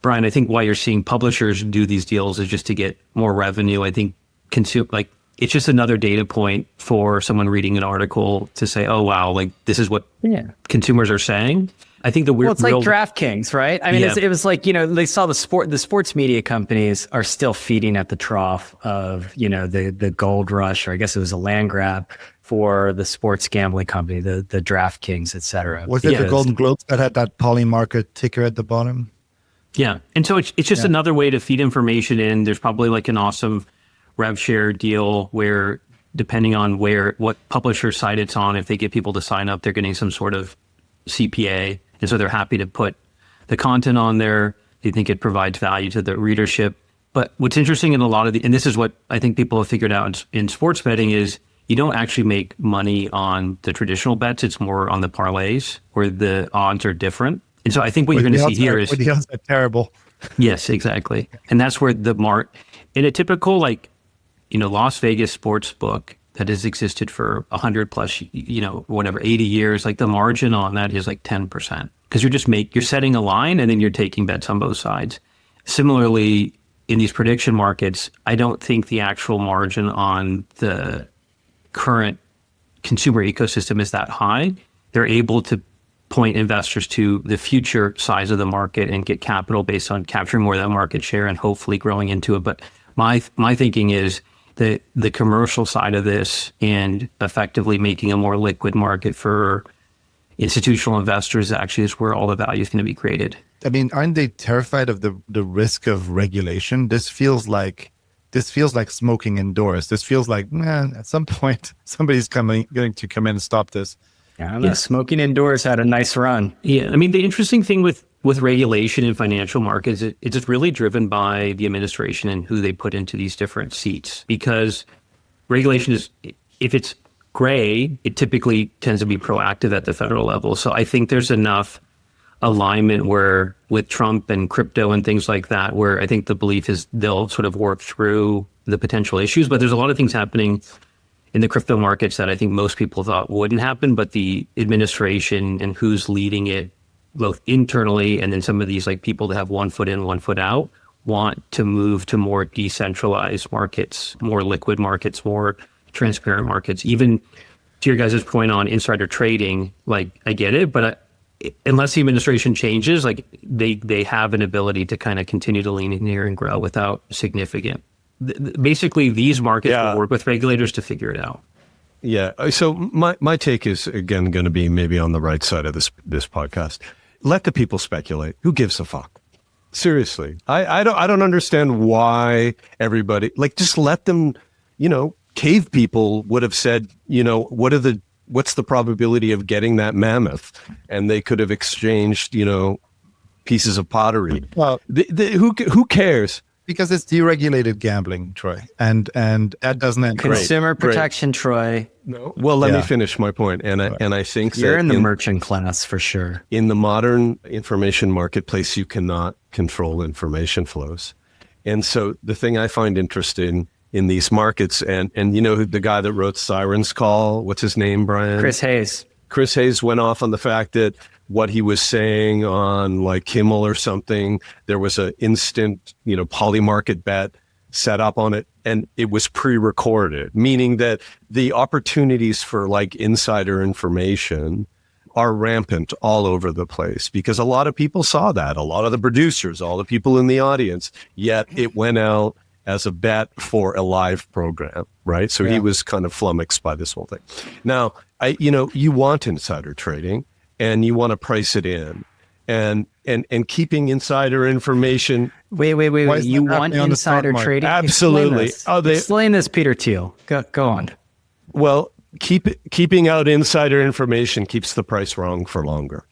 Brian, I think why you're seeing publishers do these deals is just to get more revenue. I think it's just another data point for someone reading an article to say, oh, wow, like this is what consumers are saying. I think it's like DraftKings, right? I mean, Yeah. it was like, they saw the sports media companies are still feeding at the trough of, the gold rush, or I guess it was a land grab for the sports gambling company, the DraftKings, et cetera. Was it the Golden Globes that had that polymarket ticker at the bottom? Yeah. And so it's just another way to feed information in. There's probably like an awesome rev share deal where, depending on what publisher site it's on, if they get people to sign up, they're getting some sort of CPA. And so they're happy to put the content on there. They think it provides value to the readership. But what's interesting in a lot of and this is what I think people have figured out in sports betting, is you don't actually make money on the traditional bets. It's more on the parlays where the odds are different. And so I think what you're going to see here is the odds are terrible. Yes, exactly. And that's where in a typical Las Vegas sports book that has existed for 100 plus, 80 years, like the margin on that is like 10%, because you're setting a line and then you're taking bets on both sides. Similarly, in these prediction markets, I don't think the actual margin on the current consumer ecosystem is that high, they're able to point investors to the future size of the market and get capital based on capturing more of that market share and hopefully growing into it. But my thinking is that the commercial side of this and effectively making a more liquid market for institutional investors actually is where all the value is going to be created. I mean, aren't they terrified of the risk of regulation? This feels like smoking indoors. This feels like, man, at some point somebody's going to come in and stop this. Yeah, I don't know. Smoking indoors had a nice run. Yeah, I mean, the interesting thing with regulation in financial markets, it's really driven by the administration and who they put into these different seats. Because regulation is, if it's gray, it typically tends to be proactive at the federal level. So I think there's enough alignment where with Trump and crypto and things like that, where I think the belief is they'll sort of work through the potential issues. But there's a lot of things happening in the crypto markets that I think most people thought wouldn't happen, but the administration and who's leading it, both internally and then some of these like people that have 1 foot in, 1 foot out, want to move to more decentralized markets, more liquid markets, more transparent markets. Even to your guys' point on insider trading, like I get it, but unless the administration changes, like they have an ability to kind of continue to lean in here and grow without significant. Basically, these markets will work with regulators to figure it out. Yeah. So my take is, again, going to be maybe on the right side of this podcast. Let the people speculate. Who gives a fuck? Seriously. I don't understand why everybody, like, just let them, cave people would have said, what's the probability of getting that mammoth? And they could have exchanged, pieces of pottery. Well, who cares? Because it's deregulated gambling, Troy, and that doesn't end. Consumer protection, Troy. No. Well, let me finish my point, and I think you're that in the merchant class for sure. In the modern information marketplace, you cannot control information flows, and so the thing I find interesting in these markets, and the guy that wrote Siren's Call, what's his name, Brian? Chris Hayes. Chris Hayes went off on the fact that what he was saying on like Kimmel or something, there was an instant, polymarket bet set up on it, and it was pre-recorded, meaning that the opportunities for like insider information are rampant all over the place because a lot of people saw that, a lot of the producers, all the people in the audience, yet it went out as a bet for a live program, right? So he was kind of flummoxed by this whole thing. Now, you want insider trading and you want to price it in, and keeping insider information. Wait. You want insider trading? Absolutely. Explain this, Peter Thiel. Go on. Well, keeping out insider information keeps the price wrong for longer.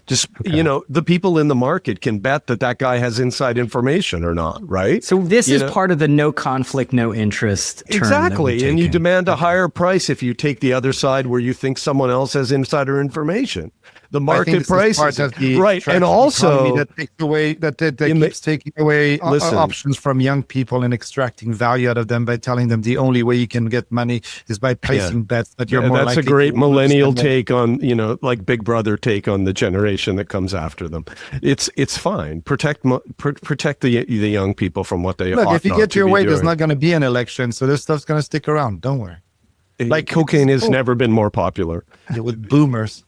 Just, the people in the market can bet that guy has inside information or not, right? So this is part of the no conflict, no interest term. Exactly. And you demand a higher price if you take the other side where you think someone else has insider information. The market price is right. And also that keeps taking away options from young people and extracting value out of them by telling them the only way you can get money is by placing bets that you're more likely. That's a great millennial take on, like Big Brother take on the generation that comes after them. It's fine. Protect the young people from what they look. If you get your way, there's not going to be an election, so this stuff's going to stick around. Don't worry. Like cocaine has never been more popular with boomers.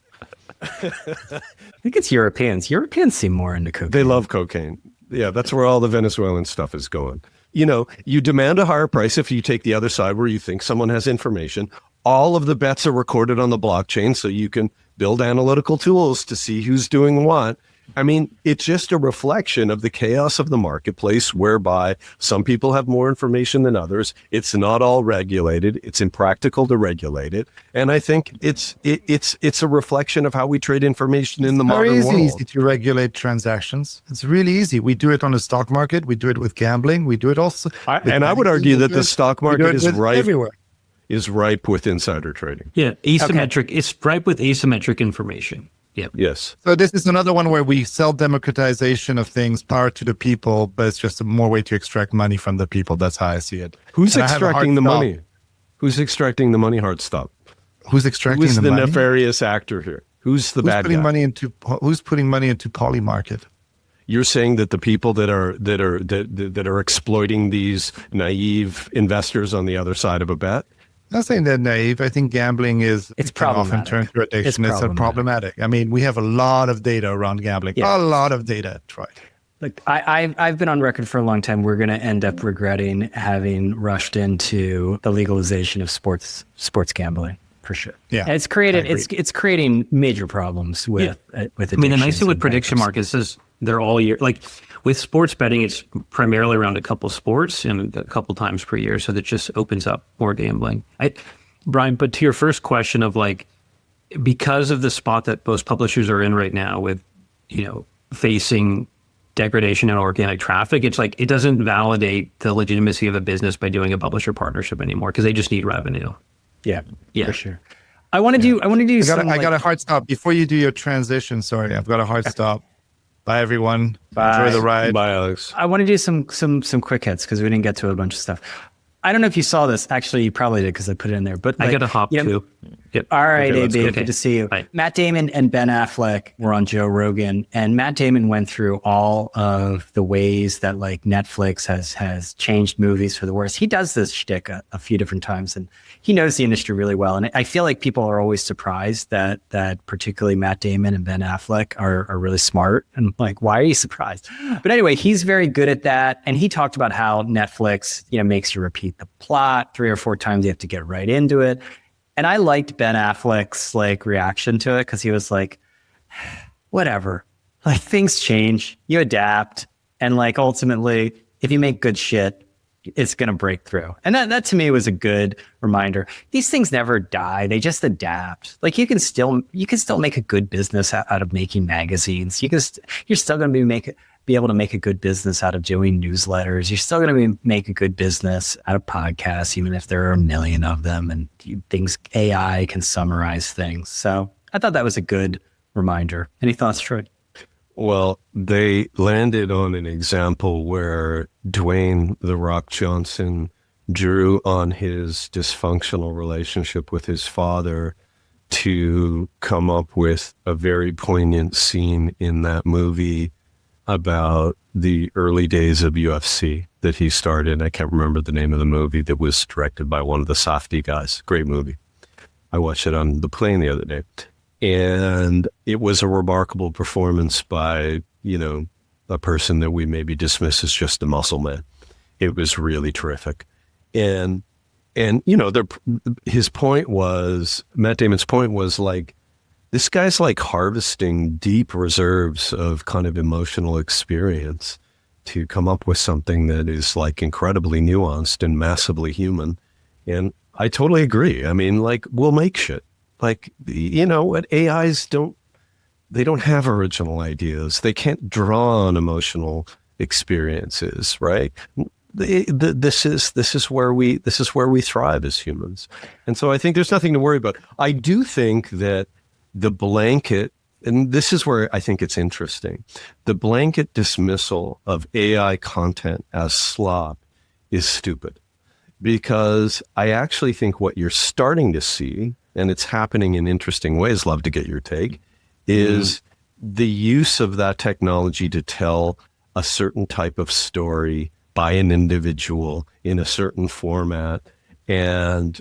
I think it's Europeans. Europeans seem more into cocaine. They love cocaine. Yeah, that's where all the Venezuelan stuff is going. You demand a higher price if you take the other side where you think someone has information. All of the bets are recorded on the blockchain so you can build analytical tools to see who's doing what. I mean, it's just a reflection of the chaos of the marketplace whereby some people have more information than others. It's not all regulated. It's impractical to regulate it. And I think it's a reflection of how we trade information in the modern world. It's easy to regulate transactions. It's really easy. We do it on the stock market. We do it with gambling. We do it also. I would argue that the stock market is ripe. Everywhere. Is ripe with insider trading. Yeah, asymmetric. Okay. It's ripe with asymmetric information. Yep. Yes. So this is another one where we sell democratization of things, power to the people, but it's just a more way to extract money from the people. That's how I see it. Who's extracting the money? Who's extracting the money? Hard stop. Who's extracting the money? Who's the nefarious actor here? Who's the bad guy? Who's putting money into poly market? You're saying that the people that are exploiting these naive investors on the other side of a bet? not saying they're naive. I think gambling It's can often problematic. turn to addiction. It's It's problematic. I mean, we have a lot of data around gambling. Yeah. A lot of data, Troy. Look, I've been on record for a long time. We're going to end up regretting having rushed into the legalization of sports gambling for sure. Yeah, and it's creating major problems with I mean, the nice thing with prediction markets is they're all year. Like with sports betting, it's primarily around a couple sports and a couple times per year, so that just opens up more gambling. Brian, but to your first question of like, because of the spot that most publishers are in right now with, facing degradation in organic traffic, it's like it doesn't validate the legitimacy of a business by doing a publisher partnership anymore because they just need revenue. Yeah, Yeah. for sure. I want to do. I got a hard stop before you do your transition. Sorry, I've got a hard stop. Bye, everyone. Bye. Enjoy the ride. Bye, Alex. I want to do some quick hits because we didn't get to a bunch of stuff. I don't know if you saw this. Actually, you probably did because I put it in there. But I got to hop too. Yep. All right, Okay, AB, let's go. good to see you. Bye. Matt Damon and Ben Affleck were on Joe Rogan, and Matt Damon went through all of the ways that like Netflix has changed movies for the worse. He does this shtick a few different times, and he knows the industry really well. And I feel like people are always surprised that particularly Matt Damon and Ben Affleck are really smart. And like, why are you surprised? But anyway, he's very good at that, and he talked about how Netflix, makes you repeat the plot 3 or 4 times. You have to get right into it. And I liked Ben Affleck's like reaction to it because he was like, whatever, like things change, you adapt. And like, ultimately, if you make good shit, it's going to break through. And that to me was a good reminder. These things never die. They just adapt. Like you can still make a good business out of making magazines. You're still going to be able to make a good business out of doing newsletters. You're still going to make a good business out of podcasts, even if there are a million of them and AI can summarize things. So I thought that was a good reminder. Any thoughts, Troy? Well, they landed on an example where Dwayne "The Rock" Johnson drew on his dysfunctional relationship with his father to come up with a very poignant scene in that movie about the early days of UFC that he started. I can't remember the name of the movie that was directed by one of the Safdie guys. Great movie. I watched it on the plane the other day. And it was a remarkable performance by, a person that we maybe dismiss as just a muscle man. It was really terrific. And his point was, Matt Damon's point was like, this guy's like harvesting deep reserves of kind of emotional experience to come up with something that is like incredibly nuanced and massively human. And I totally agree. I mean, like, we'll make shit. Like, what AIs don't have original ideas. They can't draw on emotional experiences, right? This is where we thrive as humans. And so I think there's nothing to worry about. I do think that the blanket, and this is where I think it's interesting, the blanket dismissal of AI content as slop is stupid, because I actually think what you're starting to see, and it's happening in interesting ways, love to get your take, is the use of that technology to tell a certain type of story by an individual in a certain format. And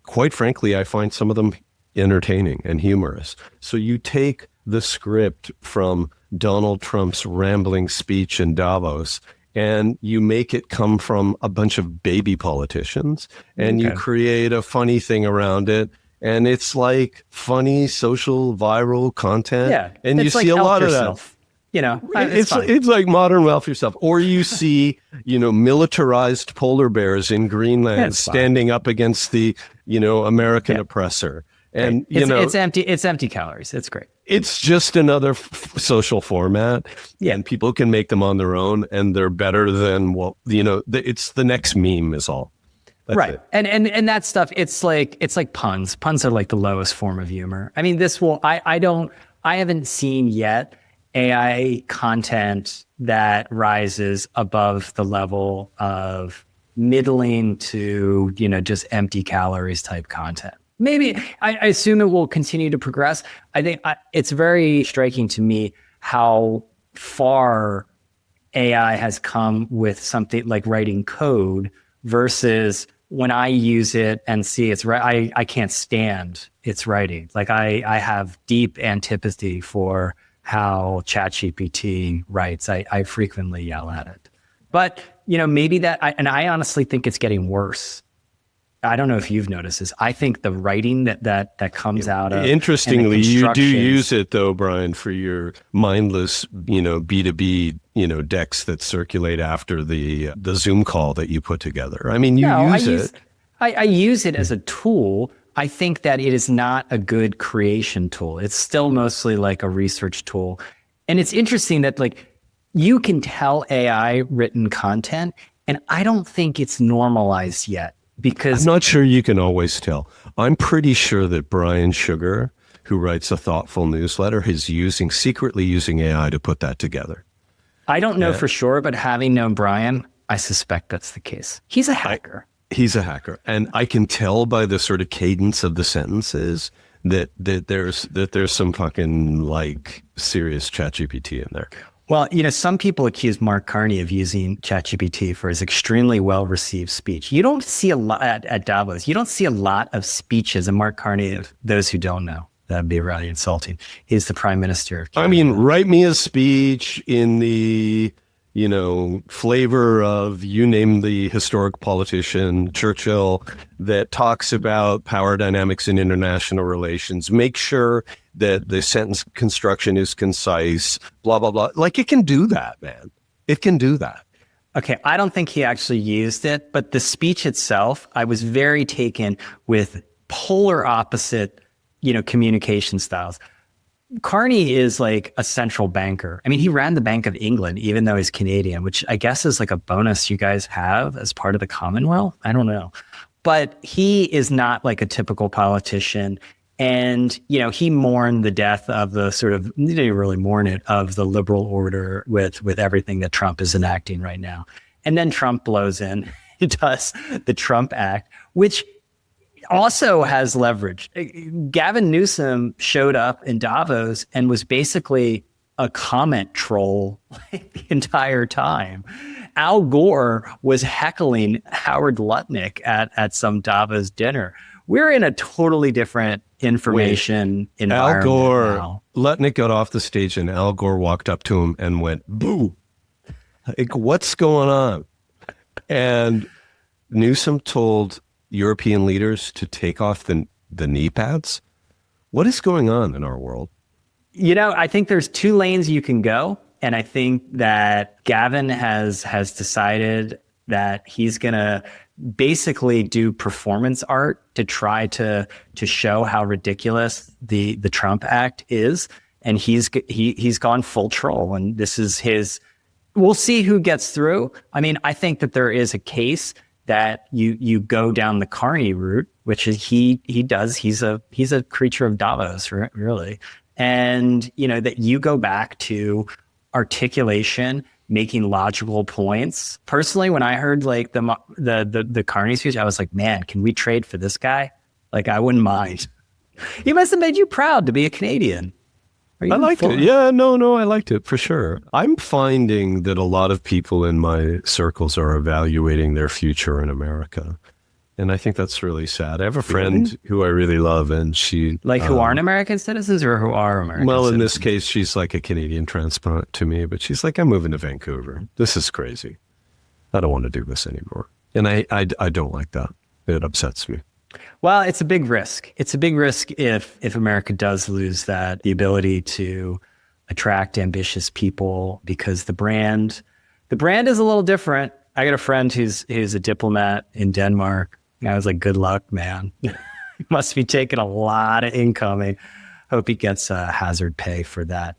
quite frankly, I find some of them entertaining and humorous. So you take the script from Donald Trump's rambling speech in Davos and you make it come from a bunch of baby politicians, and you create a funny thing around it. And it's like funny, social, viral content. Yeah. And you like see a help lot yourself. of that. It's fine. It's like modern wealth yourself. Or you see, militarized polar bears in Greenland That's fine. standing up against the, American oppressor. And, it's empty calories. It's great. it's just another social format. Yeah. And people can make them on their own, and they're better than it's the next meme is all. That's right. it. And that stuff, it's like puns. Puns are like the lowest form of humor. I mean, I haven't seen yet AI content that rises above the level of middling to, just empty calories type content. Maybe I assume it will continue to progress. I think it's very striking to me how far AI has come with something like writing code versus when I use it and see it's right, I can't stand its writing. Like I have deep antipathy for how ChatGPT writes. I frequently yell at it. But, maybe and I honestly think it's getting worse. I don't know if you've noticed this. I think the writing that comes out of interestingly, you do use it though, Brian, for your mindless, B2B, decks that circulate after the Zoom call that you put together. I mean, I use it as a tool. I think that it is not a good creation tool. It's still mostly like a research tool. And it's interesting that you can tell AI written content, and I don't think it's normalized yet. Because I'm not sure you can always tell. I'm pretty sure that Brian Sugar, who writes a thoughtful newsletter, is secretly using AI to put that together. I don't know for sure, but having known Brian, I suspect that's the case. He's a hacker. He's a hacker. And I can tell by the sort of cadence of the sentences that there's some fucking serious ChatGPT in there. Well, some people accuse Mark Carney of using ChatGPT for his extremely well-received speech. You don't see a lot at Davos. You don't see a lot of speeches. And Mark Carney, those who don't know, that'd be really insulting. He's the prime minister of Canada. I mean, write me a speech in the, flavor of, you name the historic politician, Churchill, that talks about power dynamics in international relations. Make sure that the sentence construction is concise, blah, blah, blah. It can do that, man. It can do that. Okay, I don't think he actually used it, but the speech itself, I was very taken with polar opposite, communication styles. Carney is like a central banker. I mean, he ran the Bank of England, even though he's Canadian, which I guess is like a bonus you guys have as part of the Commonwealth. I don't know. But he is not like a typical politician. And, he mourned the death of the he didn't really mourn it, of the liberal order with everything that Trump is enacting right now. And then Trump blows in. He does the Trump Act, which also has leverage. Gavin Newsom showed up in Davos and was basically a comment troll the entire time. Al Gore was heckling Howard Lutnick at some Davos dinner. We're in a totally different information environment. Al Gore, now. Lutnick got off the stage and Al Gore walked up to him and went, boo. What's going on? And Newsom told European leaders to take off the knee pads. What is going on in our world? I think there's two lanes you can go. And I think that Gavin has decided that he's going to basically do performance art to try to show how ridiculous the Trump Act is. And he's gone full troll. And this is we'll see who gets through. I mean, I think that there is a case that you go down the Carney route, which is he does. He's a creature of Davos, really. And, that you go back to articulation, making logical points. Personally, when I heard the Carney speech, I was like, man, can we trade for this guy? I wouldn't mind. He must have made you proud to be a Canadian. I liked it. Yeah, no, I liked it for sure. I'm finding that a lot of people in my circles are evaluating their future in America. And I think that's really sad. I have a friend who I really love, and she... who aren't American citizens or who are American citizens? In this case, she's like a Canadian transplant to me, but she's like, I'm moving to Vancouver. This is crazy. I don't want to do this anymore. And I don't like that. It upsets me. Well, it's a big risk. It's a big risk if America does lose the ability to attract ambitious people, because the brand is a little different. I got a friend who's a diplomat in Denmark. I was like, good luck, man. He must be taking a lot of incoming. Hope he gets hazard pay for that.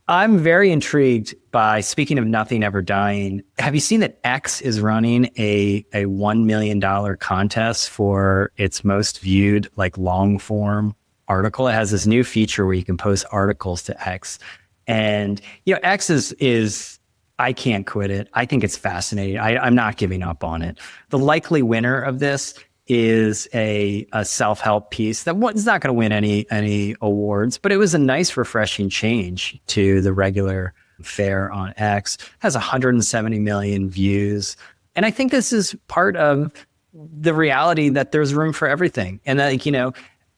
I'm very intrigued by, speaking of nothing ever dying, have you seen that X is running a $1 million contest for its most viewed long form article? It has this new feature where you can post articles to X. And, X is I can't quit it. I think it's fascinating. I'm not giving up on it. The likely winner of this is a self-help piece that is not going to win any awards, but it was a nice, refreshing change to the regular fare on X. It has 170 million views. And I think this is part of the reality that there's room for everything. And that, like, you know,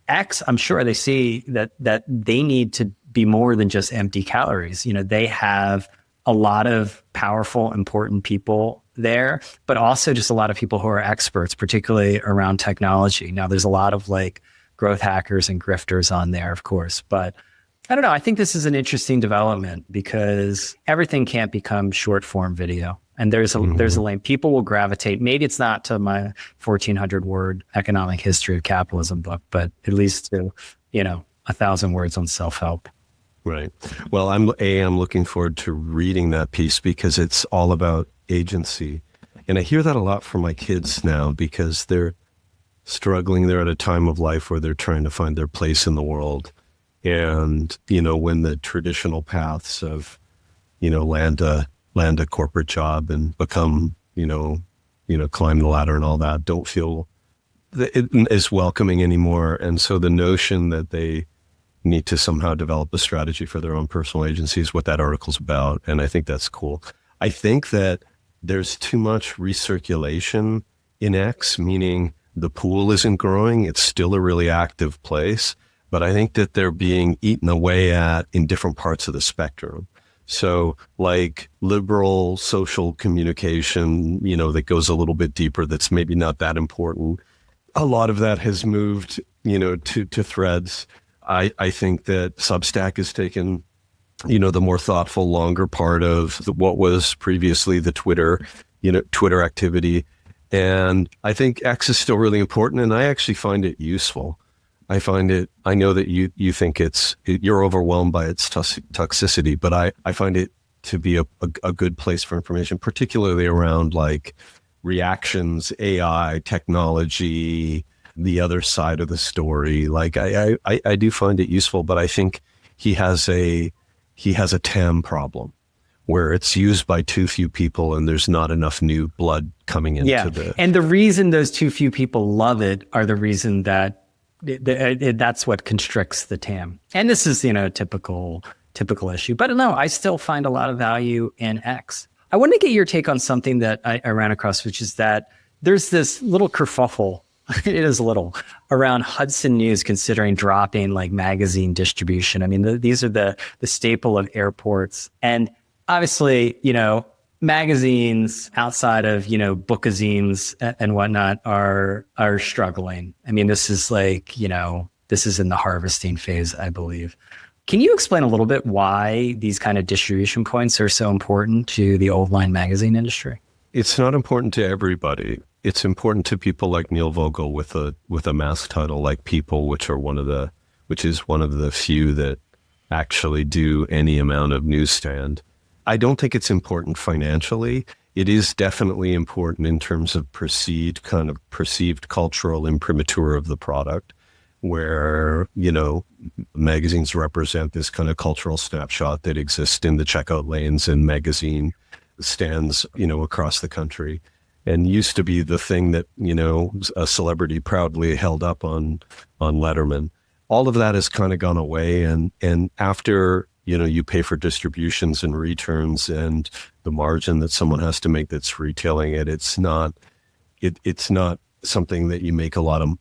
X, I'm sure they see that they need to be more than just empty calories. You know, they have a lot of powerful, important people there, but also just a lot of people who are experts, particularly around technology. Now, there's a lot of like growth hackers and grifters on there, of course, but I don't know. I think this is an interesting development because everything can't become short form video. And there's a lane. People will gravitate. Maybe it's not to my 1,400 word economic history of capitalism book, but at least to, you know, 1,000 words on self-help. Right. Well, I'm looking forward to reading that piece because it's all about agency. And I hear that a lot from my kids now because they're struggling. They're at a time of life where they're trying to find their place in the world. And, you know, when the traditional paths of, you know, land a corporate job and become, you know, climb the ladder and all that don't feel as welcoming anymore. And so the notion that they need to somehow develop a strategy for their own personal agency is what that article's about. And I think that's cool. I think that there's too much recirculation in X, meaning the pool isn't growing. It's still a really active place, but I think that they're being eaten away at in different parts of the spectrum. So like liberal social communication, you know, that goes a little bit deeper, that's maybe not that important. A lot of that has moved, you know, to threads. I think that Substack has taken, you know, the more thoughtful, longer part of what was previously the Twitter activity. And I think X is still really important. And I actually find it useful. I know that you think you're overwhelmed by its toxicity, but I find it to be a good place for information, particularly around like reactions, AI, technology, the other side of the story. Like I do find it useful, but I think he has a TAM problem where it's used by too few people and there's not enough new blood coming into the. And the reason those too few people love it are the reason that that's what constricts the TAM. And this is, you know, typical issue. But no, I still find a lot of value in X. I want to get your take on something that I ran across, which is that there's this little kerfuffle. It is little around Hudson News considering dropping like magazine distribution. I mean, these are the staple of airports. And obviously, you know, magazines outside of, you know, bookazines and whatnot are struggling. I mean, this is like, you know, this is in the harvesting phase, I believe. Can you explain a little bit why these kind of distribution points are so important to the old line magazine industry? It's not important to everybody. It's important to people like Neil Vogel with a mask title like People, which is one of the few that actually do any amount of newsstand. I don't think it's important financially. It is definitely important in terms of perceived cultural imprimatur of the product, where, you know, magazines represent this kind of cultural snapshot that exists in the checkout lanes and magazine stands, you know, across the country, and used to be the thing that, you know, a celebrity proudly held up on Letterman. All of that has kind of gone away, and after, you know, you pay for distributions and returns and the margin that someone has to make that's retailing it, it's not something that you make a lot of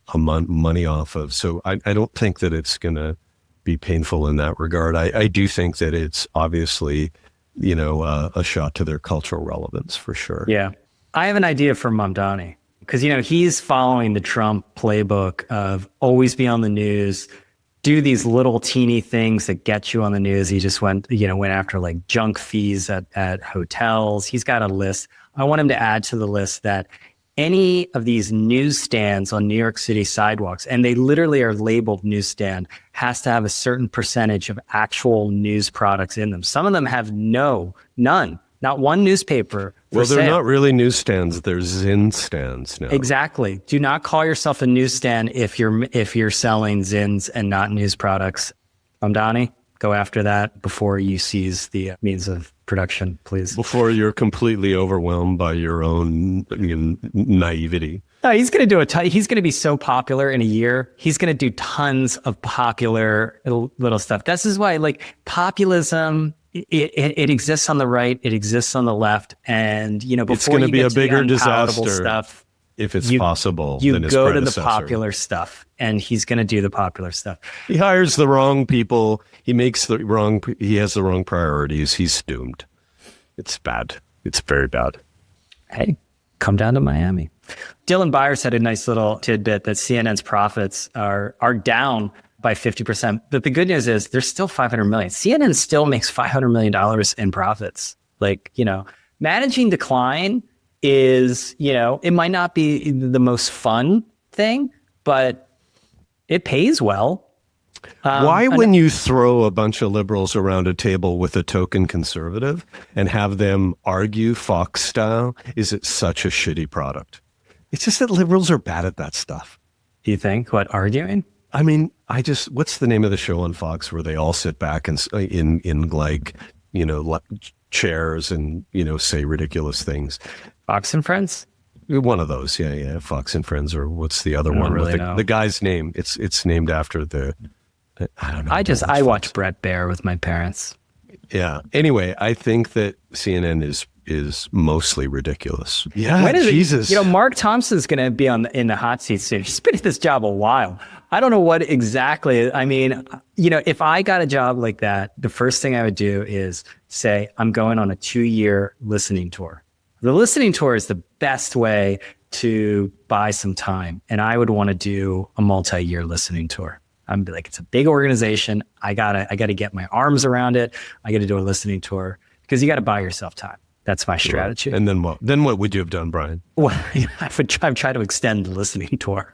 money off of. So I don't think that it's going to be painful in that regard. I do think that it's obviously, you know, a shot to their cultural relevance for sure. Yeah. I have an idea for Mamdani because, you know, he's following the Trump playbook of always be on the news, do these little teeny things that get you on the news. He just went after like junk fees at hotels. He's got a list. I want him to add to the list that any of these newsstands on New York City sidewalks, and they literally are labeled newsstand, has to have a certain percentage of actual news products in them. Some of them have none, not one newspaper. Well, they're not really newsstands. They're Zin stands now. Exactly. Do not call yourself a newsstand if you're selling Zins and not news products. Mamdani, go after that before you seize the means of production, please. Before you're completely overwhelmed by your own naivety. No, he's going to he's going to be so popular in a year. He's going to do tons of popular little stuff. This is why, like, populism, it exists on the right, it exists on the left, and, you know, before it's going to be a bigger disaster. Stuff, if it's possible, You than his go to the predecessor. popular stuff, and he's going to do the popular stuff. He hires the wrong people. He has the wrong priorities. He's doomed. It's bad. It's very bad. Hey, come down to Miami. Dylan Byers had a nice little tidbit that CNN's profits are down by 50%. But the good news is there's still 500 million. CNN still makes $500 million in profits. Like, managing decline is, it might not be the most fun thing, but it pays well. Why, when you throw a bunch of liberals around a table with a token conservative and have them argue Fox style, is it such a shitty product? It's just that liberals are bad at that stuff. You think? What, arguing? I mean, what's the name of the show on Fox where they all sit back and in like, chairs and, say ridiculous things? Fox and Friends? One of those. Yeah. Fox and Friends, or what's the other I don't one? really With know. the guy's name. It's named after I don't know. I watch Brett Baer with my parents. Yeah. Anyway, I think that CNN is mostly ridiculous. Yeah. When is Jesus. it? Mark Thompson's going to be in the hot seat soon. He's been at this job a while. I don't know what exactly. I mean, if I got a job like that, the first thing I would do is say, I'm going on a 2-year listening tour. The listening tour is the best way to buy some time. And I would want to do a multi-year listening tour. I'm like, it's a big organization. I gotta get my arms around it. I got to do a listening tour because you got to buy yourself time. That's my strategy. And then what? Then what would you have done, Brian? Well, I would try to extend the listening tour.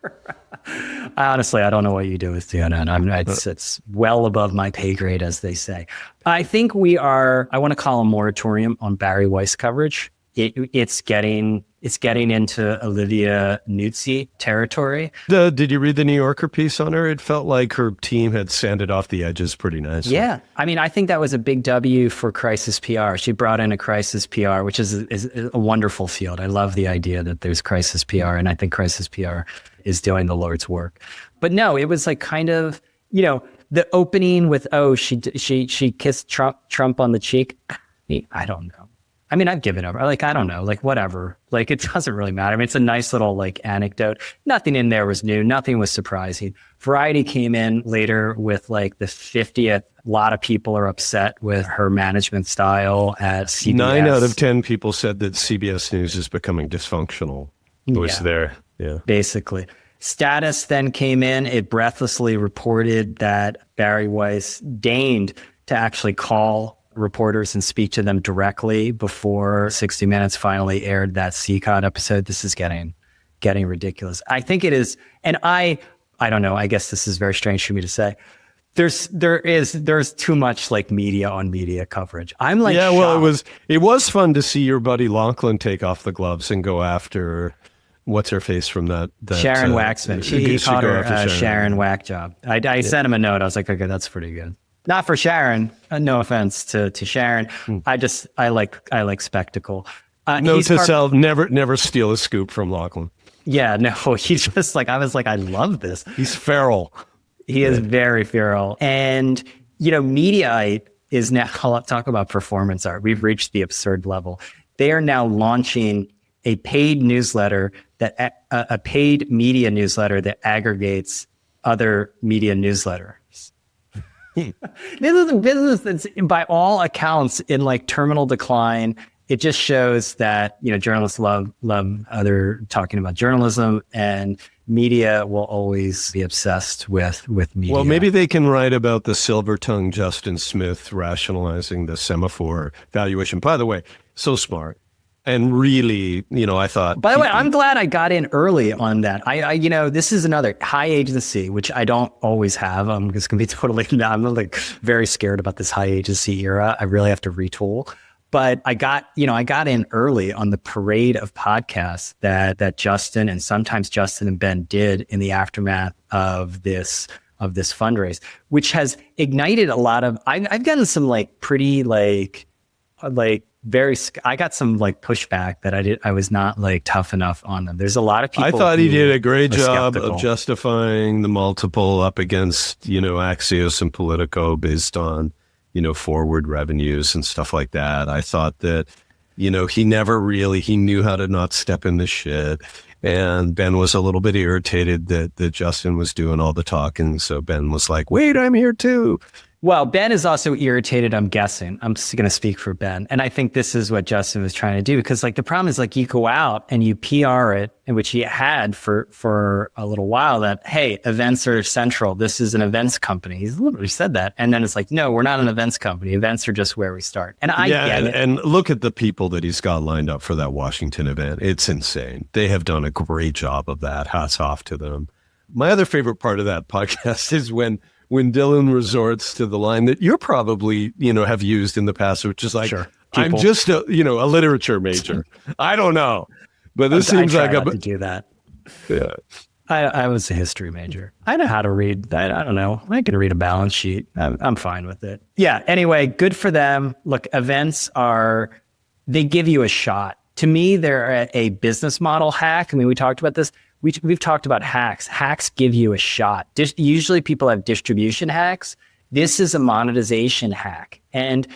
Honestly, I don't know what you do with CNN. It's well above my pay grade, as they say. I think I want to call a moratorium on Barry Weiss coverage. It's getting into Olivia Nuzzi territory. Did you read the New Yorker piece on her? It felt like her team had sanded off the edges pretty nicely. Yeah. I mean, I think that was a big W for crisis PR. She brought in a crisis PR, which is a wonderful field. I love the idea that there's crisis PR, and I think crisis PR is doing the Lord's work. But no, it was like kind of, the opening with, she kissed Trump on the cheek. I don't know. I mean, I've given up. I don't know, whatever. It doesn't really matter. I mean, it's a nice little anecdote. Nothing in there was new. Nothing was surprising. Variety came in later with the 50th. A lot of people are upset with her management style at CBS. 9 out of 10 people said that CBS News is becoming dysfunctional. It was there. Yeah. Basically. Status then came in. It breathlessly reported that Barry Weiss deigned to actually call reporters and speak to them directly before 60 Minutes finally aired that CCOT episode. This is getting ridiculous. I think it is, and I don't know, I guess this is very strange for me to say. There's too much media on media coverage. I'm shocked. Well, it was fun to see your buddy Lachlan take off the gloves and go after what's her face from that Sharon Waxman. He called her Sharon Whack Job. I sent him a note. I was like, okay, that's pretty good. Not for Sharon. No offense to Sharon. I like spectacle. Note to self: never steal a scoop from Lachlan. Yeah, no. He's just I was like, I love this. He's feral. He is very feral, and Mediaite is now. Talk about performance art. We've reached the absurd level. They are now launching a paid newsletter a paid media newsletter that aggregates other media newsletters. This is a business that's, by all accounts, in terminal decline. It just shows that journalists love other talking about journalism, and media will always be obsessed with media. Well, maybe they can write about the silver-tongued Justin Smith rationalizing the semaphore valuation. By the way, so smart. And really, I thought. By the way, I'm glad I got in early on that. I this is another high agency, which I don't always have. I'm just gonna be totally. I'm very scared about this high agency era. I really have to retool. But I got in early on the parade of podcasts that Justin and sometimes Justin and Ben did in the aftermath of this fundraise, which has ignited a lot of. I've gotten some pretty I got some pushback that I was not tough enough on them. There's a lot of people. I thought he did a great job skeptical. of justifying the multiple up against, Axios and Politico based on, forward revenues and stuff like that. I thought that, he knew how to not step in the shit. And Ben was a little bit irritated that Justin was doing all the talking. So Ben was like, wait, I'm here too. Well, Ben is also irritated, I'm guessing. I'm going to speak for Ben. And I think this is what Justin was trying to do, because like the problem is like you go out and you PR it, in which he had for a little while, that, hey, events are central. This is an events company. He's literally said that. And then it's like, no, we're not an events company. Events are just where we start. And I get it. And look at the people that he's got lined up for that Washington event. It's insane. They have done a great job of that. Hats off to them. My other favorite part of that podcast is when Dylan resorts to the line that you're probably, have used in the past, which is like, Sure. I'm just a literature major. I don't know. But this seems like to do that. Yeah. I was a history major. I know how to read. I don't know. I can read a balance sheet. I'm fine with it. Yeah. Anyway, good for them. Look, events they give you a shot. To me, they're a business model hack. I mean, we talked about this. We've talked about hacks. Hacks give you a shot. Usually people have distribution hacks. This is a monetization hack. And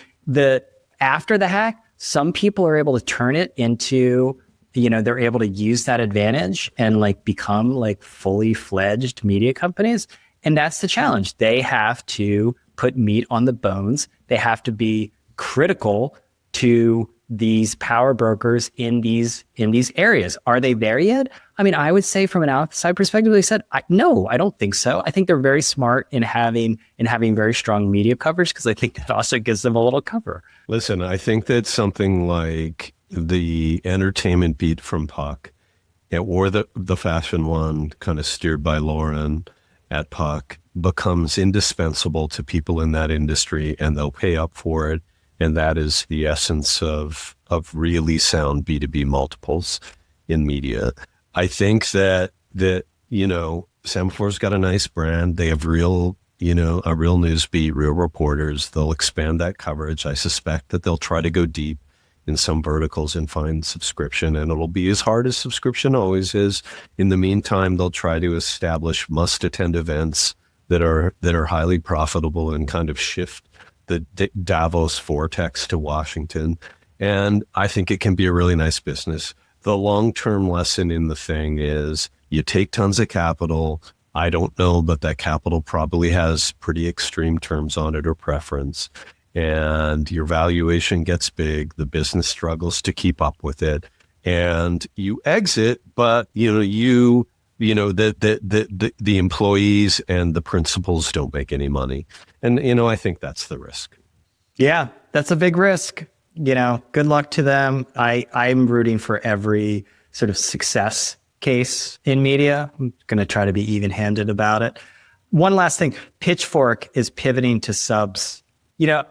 after the hack, some people are able to turn it into, they're able to use that advantage and like become like fully fledged media companies. And that's the challenge. They have to put meat on the bones. They have to be critical to these power brokers in these areas. Are they there yet? I mean, I would say from an outside perspective, they said, no, I don't think so. I think they're very smart in having very strong media coverage, because I think that also gives them a little cover. Listen, I think that something like the entertainment beat from Puck, or the fashion one kind of steered by Lauren at Puck, becomes indispensable to people in that industry, and they'll pay up for it. And that is the essence of really sound B2B multiples in media. I think that Semaphore's got a nice brand. They have a real news beat, real reporters. They'll expand that coverage. I suspect that they'll try to go deep in some verticals and find subscription, and it'll be as hard as subscription always is. In the meantime, they'll try to establish must-attend events that are highly profitable and kind of shift the Davos vortex to Washington. And I think it can be a really nice business. The long-term lesson in the thing is you take tons of capital. I don't know, but that capital probably has pretty extreme terms on it or preference. And your valuation gets big. The business struggles to keep up with it. And you exit, but the employees and the principals don't make any money. And, I think that's the risk. Yeah, that's a big risk. Good luck to them. I'm rooting for every sort of success case in media. I'm going to try to be even-handed about it. One last thing. Pitchfork is pivoting to subs.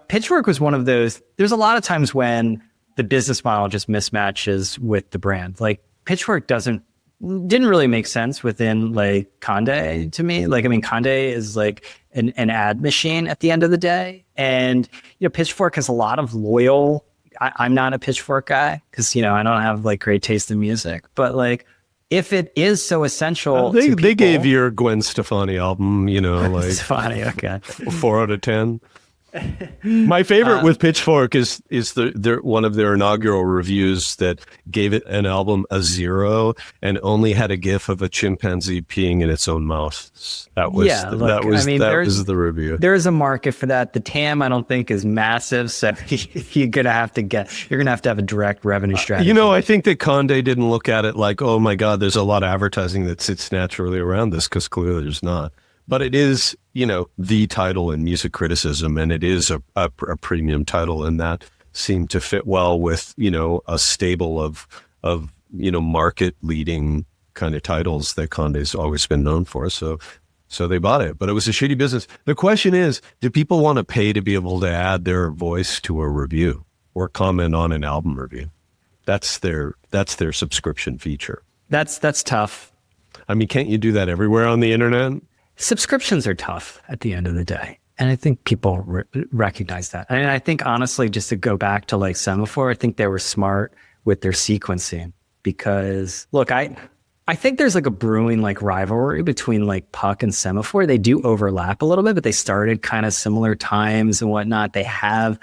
Pitchfork was one of those, there's a lot of times when the business model just mismatches with the brand. Like Pitchfork didn't really make sense within like Conde to me. Like, I mean, Conde is like an ad machine at the end of the day. And, Pitchfork has a lot of loyal, I'm not a Pitchfork guy because, I don't have like great taste in music, but like, if it is so essential, they gave your Gwen Stefani album, like Stefani, okay, 4 out of 10. My favorite with Pitchfork is their one of their inaugural reviews that gave it an album a 0 and only had a gif of a chimpanzee peeing in its own mouth. That was the review. There is a market for that. The TAM I don't think is massive, so you're gonna have to have a direct revenue strategy. I think that Conde didn't look at it like, oh my God, there's a lot of advertising that sits naturally around this, because clearly there's not. But it is, the title in music criticism, and it is a premium title, and that seemed to fit well with, a stable of market leading kind of titles that Conde's always been known for. So they bought it, but it was a shitty business. The question is, do people want to pay to be able to add their voice to a review or comment on an album review? That's their subscription feature. That's tough. I mean, can't you do that everywhere on the internet? Subscriptions are tough at the end of the day. And I think people recognize that. And I think, honestly, just to go back to like Semaphore, I think they were smart with their sequencing, because look, I think there's like a brewing like rivalry between like Puck and Semaphore. They do overlap a little bit, but they started kind of similar times and whatnot. They have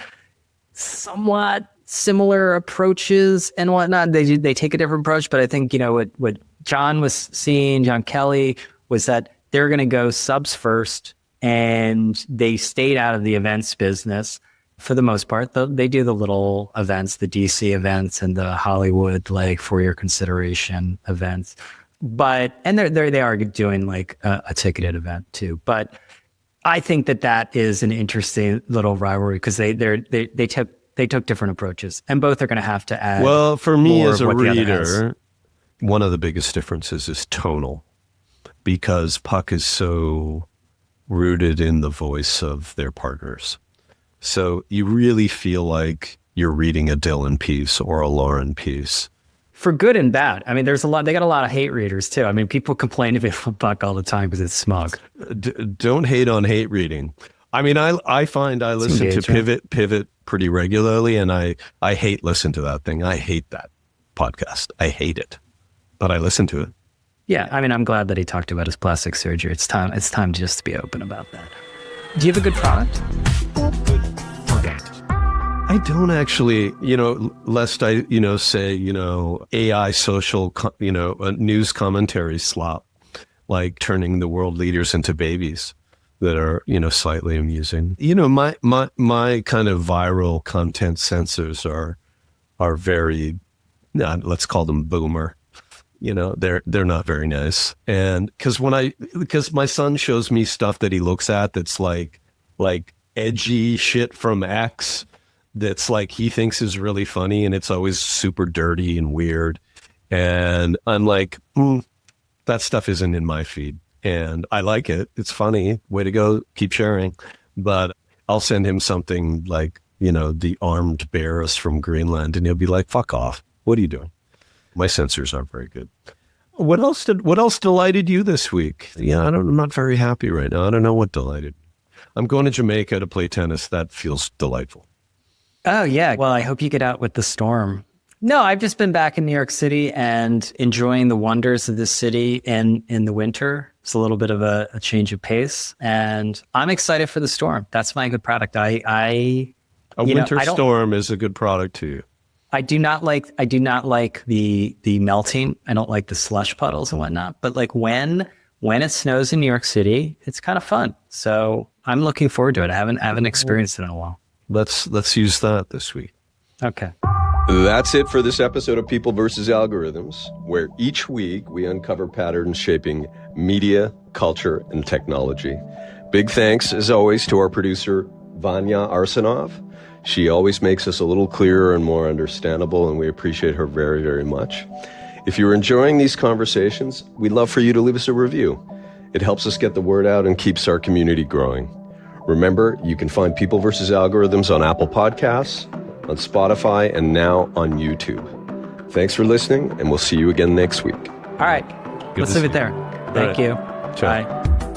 somewhat similar approaches and whatnot. They take a different approach, but I think, what John Kelly, was that they're going to go subs first, and they stayed out of the events business for the most part. They do the little events, the DC events and the Hollywood, like, for your consideration events. And they are doing like a ticketed event too. But I think that is an interesting little rivalry, because they took different approaches, and both are going to have to add. Well, for me as a what the other has. reader, one of the biggest differences is tonal, because Puck is so rooted in the voice of their partners. So you really feel like you're reading a Dylan piece or a Lauren piece. For good and bad. I mean, they got a lot of hate readers too. I mean, people complain about Puck all the time because it's smug. Don't hate on hate reading. I mean, I find I listen to Pivot pretty regularly, and I listen to that thing. I hate that podcast. I hate it, but I listen to it. Yeah, I mean, I'm glad that he talked about his plastic surgery. It's time just to be open about that. Do you have a good product? I don't actually, lest I, say, AI social, a news commentary slop, like turning the world leaders into babies that are, slightly amusing. My kind of viral content censors are very, let's call them boomer. They're not very nice. And because my son shows me stuff that he looks at that's like edgy shit from X, that's like he thinks is really funny, and it's always super dirty and weird. And I'm like, that stuff isn't in my feed. And I like it. It's funny. Way to go. Keep sharing. But I'll send him something like, the armed bears from Greenland, and he'll be like, fuck off. What are you doing? My sensors aren't very good. What else delighted you this week? Yeah, I'm not very happy right now. I don't know what delighted. I'm going to Jamaica to play tennis. That feels delightful. Oh, yeah. Well, I hope you get out with the storm. No, I've just been back in New York City and enjoying the wonders of this city in the winter. It's a little bit of a change of pace, and I'm excited for the storm. That's my good product. A winter storm is a good product to you. I do not like the melting. I don't like the slush puddles and whatnot. But like when it snows in New York City, it's kind of fun. So I'm looking forward to it. I haven't experienced it in a while. Let's use that this week. Okay. That's it for this episode of People vs. Algorithms, where each week we uncover patterns shaping media, culture, and technology. Big thanks, as always, to our producer, Vanya Arsenov. She always makes us a little clearer and more understandable, and we appreciate her very, very much. If you're enjoying these conversations, we'd love for you to leave us a review. It helps us get the word out and keeps our community growing. Remember, you can find People vs. Algorithms on Apple Podcasts, on Spotify, and now on YouTube. Thanks for listening, and we'll see you again next week. All right. Let's leave it there. Thank you. Ciao. Bye.